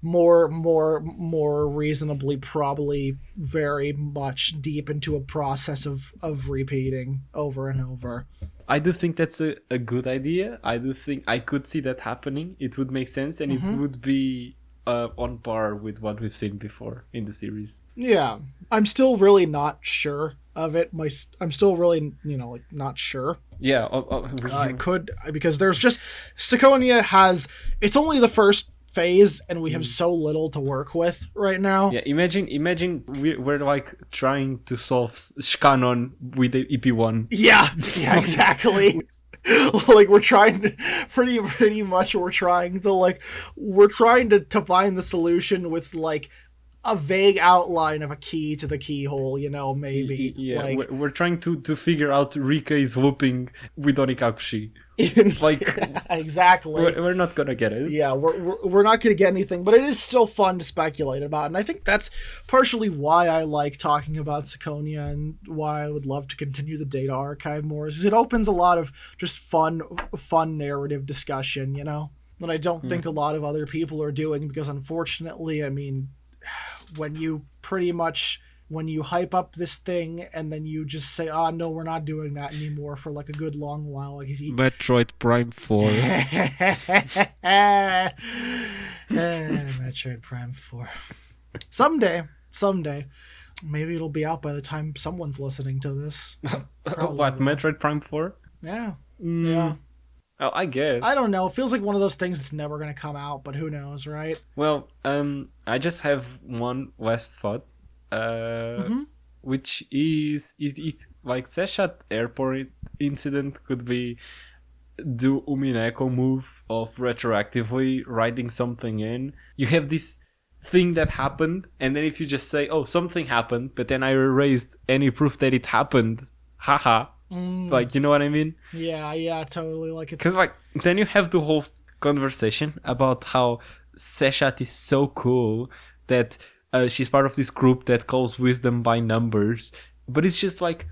[SPEAKER 3] more reasonably probably very much deep into a process of repeating over and over.
[SPEAKER 1] I do think that's a good idea. I do think I could see that happening. It would make sense, and it would be on par with what we've seen before in the series. Yeah.
[SPEAKER 3] I'm still really not sure of it. I'm still really, not sure.
[SPEAKER 1] Yeah.
[SPEAKER 3] I could, because there's just, Ciconia has, it's only the first phase and we have so little to work with right now.
[SPEAKER 1] Yeah, imagine we're like trying to solve Shkanon with the EP1.
[SPEAKER 3] Yeah, exactly. Like we're trying to pretty much we're trying to find the solution with like a vague outline of a key to the keyhole, maybe.
[SPEAKER 1] Yeah, like, we're trying to figure out Rike's looping with Onikakushi. Like
[SPEAKER 3] exactly,
[SPEAKER 1] we're not gonna get it.
[SPEAKER 3] Yeah, we're not gonna get anything, but it is still fun to speculate about, and I think that's partially why I like talking about Ciconia and why I would love to continue the data archive more. Is it opens a lot of just fun narrative discussion, that I don't think a lot of other people are doing, because unfortunately, I mean, when you hype up this thing and then you just say, oh no, we're not doing that anymore for like a good long while, like
[SPEAKER 1] Metroid Prime 4.
[SPEAKER 3] Metroid Prime 4. Someday maybe it'll be out by the time someone's listening to this.
[SPEAKER 1] What, Metroid Prime 4?
[SPEAKER 3] Yeah.
[SPEAKER 1] Oh, I guess.
[SPEAKER 3] I don't know. It feels like one of those things that's never going to come out, but who knows, right?
[SPEAKER 1] Well, I just have one last thought, which is if like Seshat airport incident could be the Umineko move of retroactively writing something in. You have this thing that happened, and then if you just say, oh, something happened, but then I erased any proof that it happened, haha. Like, you know what I mean?
[SPEAKER 3] Yeah, totally. Like, it's
[SPEAKER 1] because like then you have the whole conversation about how Seshat is so cool that she's part of this group that calls wisdom by numbers, but it's just like,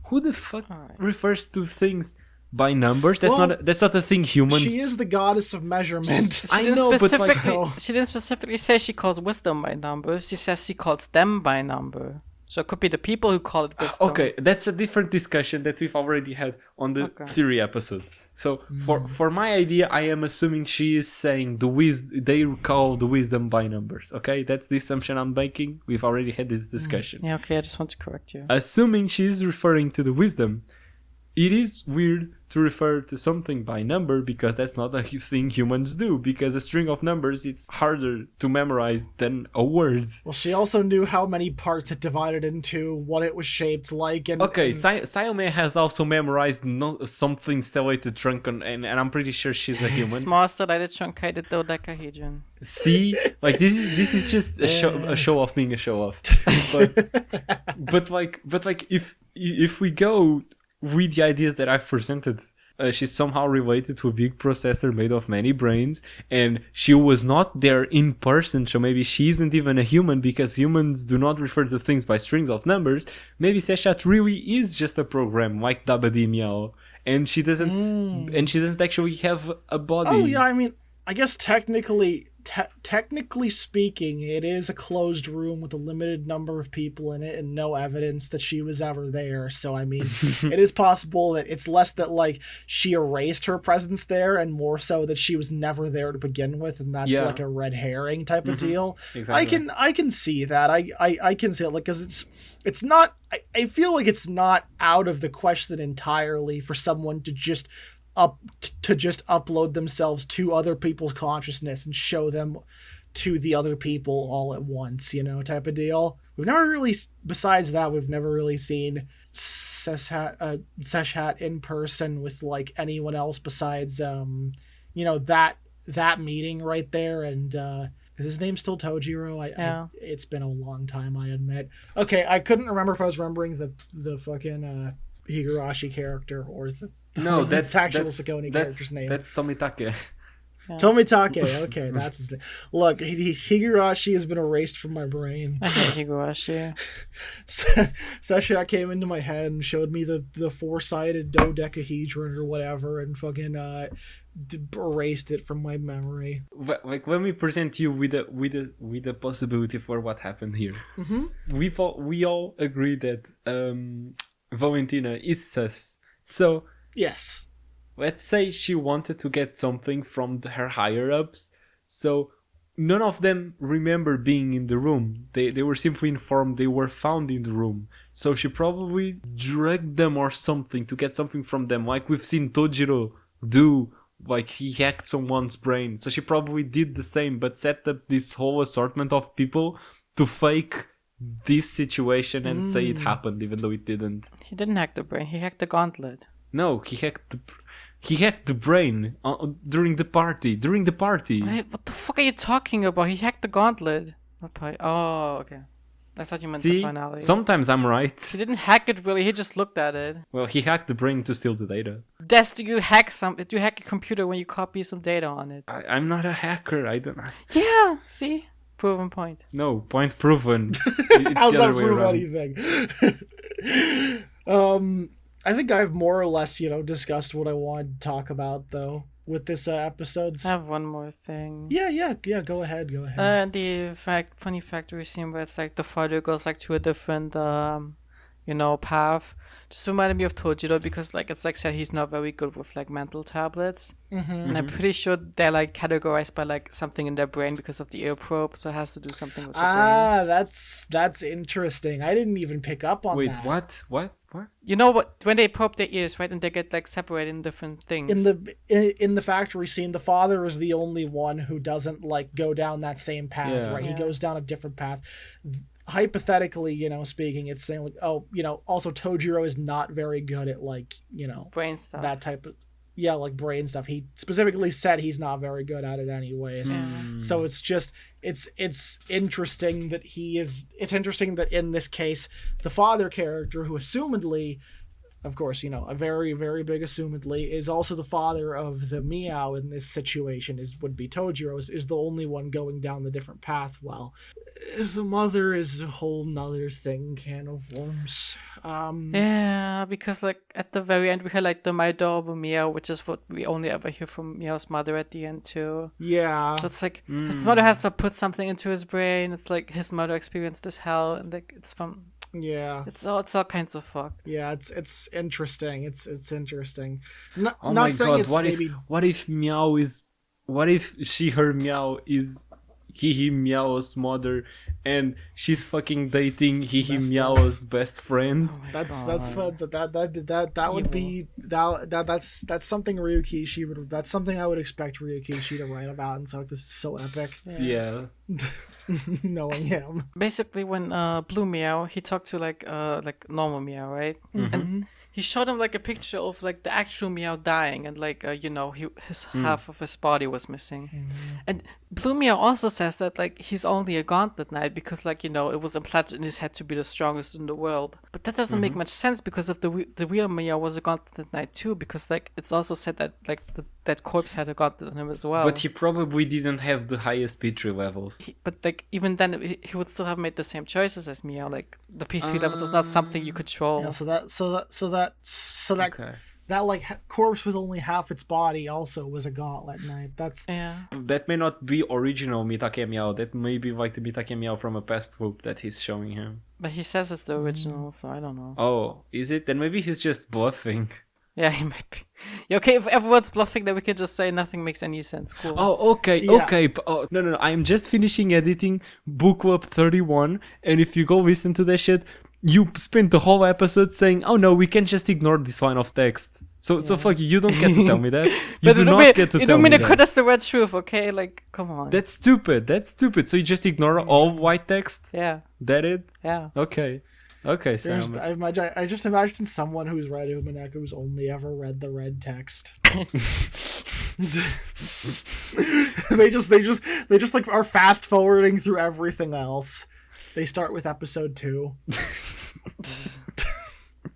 [SPEAKER 1] Who the fuck
[SPEAKER 2] Alright.
[SPEAKER 1] refers to things by numbers? That's
[SPEAKER 3] Well,
[SPEAKER 1] that's not a thing humans.
[SPEAKER 3] She is the goddess of measurement.
[SPEAKER 1] I know, but like,
[SPEAKER 2] She didn't specifically say she calls wisdom by number. She says she calls them by number. So it could be the people who call it wisdom.
[SPEAKER 1] okay, that's a different discussion that we've already had on the theory episode. So for my idea, I am assuming she is saying they call the wisdom by numbers. Okay, that's the assumption I'm making. We've already had this discussion.
[SPEAKER 2] Yeah, okay, I just want to correct you.
[SPEAKER 1] Assuming she is referring to the wisdom, it is weird to refer to something by number because that's not a thing humans do. Because a string of numbers, it's harder to memorize than a word.
[SPEAKER 3] Well, she also knew how many parts it divided into, what it was shaped like, and
[SPEAKER 1] Okay, Sayome has also memorized something stellated truncated, and I'm pretty sure she's a human.
[SPEAKER 2] Small stellated truncated dodecahedron.
[SPEAKER 1] See, like this is just a show off being a show off. But like if we go with the ideas that I've presented, she's somehow related to a big processor made of many brains, and she was not there in person, so maybe she isn't even a human because humans do not refer to things by strings of numbers. Maybe Seshat really is just a program like Dabadi Meow, and she doesn't actually have a body.
[SPEAKER 3] Oh yeah, I mean, I guess technically speaking, it is a closed room with a limited number of people in it and no evidence that she was ever there. So, I mean, it is possible that it's less that, like, she erased her presence there and more so that she was never there to begin with, and that's like a red herring type of deal.
[SPEAKER 1] Exactly.
[SPEAKER 3] I can see that. I can see it, like, because it's not, I feel like it's not out of the question entirely for someone to just upload themselves to other people's consciousness and show them to the other people all at once, type of deal. We've never really, besides that, we've never really seen Seshat in person with like anyone else besides that meeting right there. And is his name still Tojiro?
[SPEAKER 2] Yeah.
[SPEAKER 3] It's been a long time, I admit. Okay, I couldn't remember if I was remembering the fucking Higurashi character or that's actual Ciconia character's name.
[SPEAKER 1] That's Tomitake.
[SPEAKER 2] Yeah.
[SPEAKER 3] Tomitake, okay, that's his name. Look, Higurashi has been erased from my brain.
[SPEAKER 2] I hate Higurashi.
[SPEAKER 3] Seshat came into my head and showed me the four-sided dodecahedron or whatever, and fucking erased it from my memory.
[SPEAKER 1] Like when we present you with a possibility for what happened here, we all agree that Valentina is sus. So
[SPEAKER 3] yes,
[SPEAKER 1] let's say she wanted to get something from her higher ups. So none of them remember being in the room. They were simply informed they were found in the room. So she probably dragged them or something to get something from them, like we've seen Tojiro do. Like he hacked someone's brain. So she probably did the same, but set up this whole assortment of people to fake this situation and say it happened, even though it didn't.
[SPEAKER 2] He didn't hack the brain. He hacked the gauntlet.
[SPEAKER 1] No, he hacked the brain during the party.
[SPEAKER 2] Wait, what the fuck are you talking about? He hacked the gauntlet. Oh, okay. I thought you meant the finale.
[SPEAKER 1] Sometimes I'm right.
[SPEAKER 2] He didn't hack it really. He just looked at it.
[SPEAKER 1] Well, he hacked the brain to steal the data.
[SPEAKER 2] Do you hack a computer when you copy some data on it?
[SPEAKER 1] I'm not a hacker. I don't.
[SPEAKER 2] Yeah. See. Proven point.
[SPEAKER 1] No, point proven. It's
[SPEAKER 3] how's
[SPEAKER 1] the
[SPEAKER 3] that
[SPEAKER 1] other way
[SPEAKER 3] prove
[SPEAKER 1] around.
[SPEAKER 3] anything? I think I've more or less, discussed what I wanted to talk about though with this episode.
[SPEAKER 2] I have one more thing.
[SPEAKER 3] Yeah. Go ahead.
[SPEAKER 2] The funny factory scene where it's like the father goes like to a different path. Just reminded me of Tojiro because like it's like said he's not very good with like mental tablets. And I'm pretty sure they're like categorized by like something in their brain because of the ear probe, so it has to do something with the brain.
[SPEAKER 3] That's interesting. I didn't even pick up on that.
[SPEAKER 1] Wait, what?
[SPEAKER 2] You know what? When they probe their ears, right, and they get like separated in different things.
[SPEAKER 3] In the factory scene, the father is the only one who doesn't like go down that same path, right? Yeah. He goes down a different path. Hypothetically, speaking, it's saying like, also Tojiro is not very good at like,
[SPEAKER 2] brain stuff.
[SPEAKER 3] That type of like brain stuff. He specifically said he's not very good at it anyways. So it's just it's interesting that it's interesting that in this case the father character, who assumedly of course, a very, very big assumedly, is also the father of the Meow in this situation, would be Tojiro, is the only one going down the different path, while the mother is a whole nother thing, can of worms.
[SPEAKER 2] Yeah, because like at the very end we had like the My Adorable Meow, which is what we only ever hear from Meow's mother at the end too.
[SPEAKER 3] Yeah.
[SPEAKER 2] So it's like his mother has to put something into his brain. It's like his mother experienced this hell, and like it's from.
[SPEAKER 3] Yeah,
[SPEAKER 2] it's all kinds of fucked.
[SPEAKER 3] Yeah, it's interesting. It's interesting.
[SPEAKER 1] Oh
[SPEAKER 3] not
[SPEAKER 1] my
[SPEAKER 3] saying
[SPEAKER 1] god!
[SPEAKER 3] it's maybe...
[SPEAKER 1] What if Meow is? What if her Meow is Meow's mother, and she's fucking dating Meow's best friend?
[SPEAKER 2] Oh
[SPEAKER 3] that's fun. That would be that's something Ryukishi would. That's something I would expect Ryukishi to write about. And so this is so epic.
[SPEAKER 1] Yeah.
[SPEAKER 3] Knowing him.
[SPEAKER 2] Basically, when Blue Meow, he talked to like normal Meow, right?
[SPEAKER 3] Mm-hmm.
[SPEAKER 2] And he showed him like a picture of like the actual Meow dying, and like his half of his body was missing. And Blue Meow also says that like he's only a Gauntlet Knight because like it was implanted in his head to be the strongest in the world. But that doesn't make much sense because of the real Meow was a Gauntlet Knight too, because like it's also said that like that corpse had a gauntlet on him as well.
[SPEAKER 1] But he probably didn't have the highest P3 levels.
[SPEAKER 2] But like even then, he would still have made the same choices as Meow. Like the P3 levels is not something you control.
[SPEAKER 3] Yeah, so that
[SPEAKER 1] Okay.
[SPEAKER 3] that like corpse with only half its body also was a Gauntlet Knight. That's
[SPEAKER 1] That may not be original Mitake Meow. That may be like the Mitake Meow from a past swoop that he's showing him.
[SPEAKER 2] But he says it's the original, so I don't know.
[SPEAKER 1] Oh, is it? Then maybe he's just bluffing.
[SPEAKER 2] Yeah, he might be. Yeah, okay, if everyone's bluffing, then we can just say nothing makes any sense. Cool.
[SPEAKER 1] Oh, okay,
[SPEAKER 3] Yeah.
[SPEAKER 1] okay. Oh, no. I'm just finishing editing Book Club 31, and if you go listen to that shit, you spent the whole episode saying, "Oh no, we can just ignore this line of text." So fuck you. You don't get to tell me that. You do not get to tell me that.
[SPEAKER 2] That's the red truth, okay? Like, come on.
[SPEAKER 1] That's stupid. So you just ignore all white text?
[SPEAKER 2] Yeah.
[SPEAKER 1] That it?
[SPEAKER 2] Yeah.
[SPEAKER 1] Okay, Sam.
[SPEAKER 3] I just imagine someone who's read Umineko who's only ever read the red text. they just like are fast forwarding through everything else. They start with episode 2.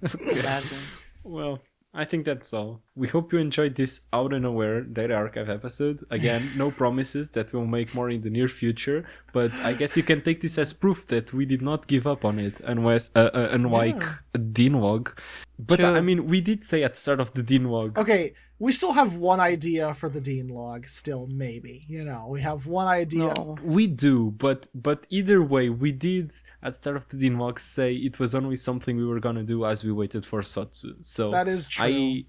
[SPEAKER 2] Imagine.
[SPEAKER 1] Well, I think that's all. We hope you enjoyed this out and aware data archive episode. Again, no promises that we'll make more in the near future, but I guess you can take this as proof that we did not give up on it, unlike a Dinlog. But
[SPEAKER 2] True.
[SPEAKER 1] I mean, we did say at the start of the Dinlog.
[SPEAKER 3] Okay, we still have one idea for the Dean log. Still, maybe we have one idea.
[SPEAKER 2] No.
[SPEAKER 1] We do, but either way, we did at the start of the Dinlog say it was only something we were gonna do as we waited for Sotsu. So
[SPEAKER 3] That is true.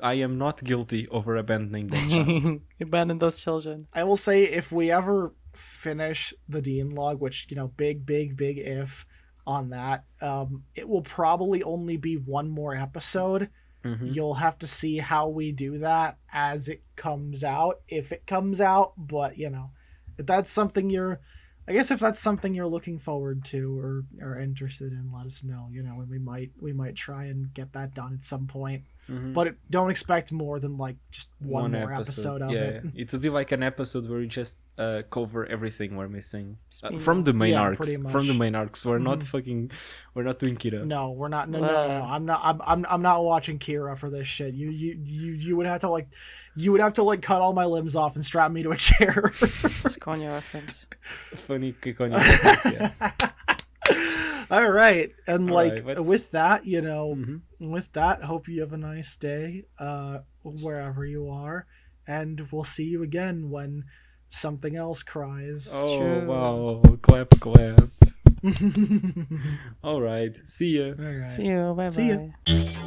[SPEAKER 1] I am not guilty over abandoning that child.
[SPEAKER 2] Abandon those children.
[SPEAKER 3] I will say if we ever finish the Dean log, which big if on that, it will probably only be one more episode.
[SPEAKER 1] Mm-hmm.
[SPEAKER 3] You'll have to see how we do that as it comes out, if it comes out. But if that's something you're looking forward to or are interested in, let us know. We might try and get that done at some point.
[SPEAKER 1] Mm-hmm.
[SPEAKER 3] But don't expect more than like just one more episode of it.
[SPEAKER 1] It will be like an episode where we just cover everything we're missing from the main arcs.
[SPEAKER 3] pretty much.
[SPEAKER 1] From the main arcs, we're not we're not doing Kira.
[SPEAKER 3] No, we're not. No. I'm not watching Kira for this shit. You would have to like cut all my limbs off and strap me to a chair.
[SPEAKER 2] Ciconia reference.
[SPEAKER 1] Funny Ciconia reference, yeah.
[SPEAKER 3] All right, and with that,
[SPEAKER 1] Mm-hmm.
[SPEAKER 3] hope you have a nice day, wherever you are, and we'll see you again when something else cries.
[SPEAKER 1] Oh
[SPEAKER 2] True.
[SPEAKER 1] wow! Clap. All right. See ya.
[SPEAKER 3] All right.
[SPEAKER 2] See you. Bye bye.
[SPEAKER 3] See ya.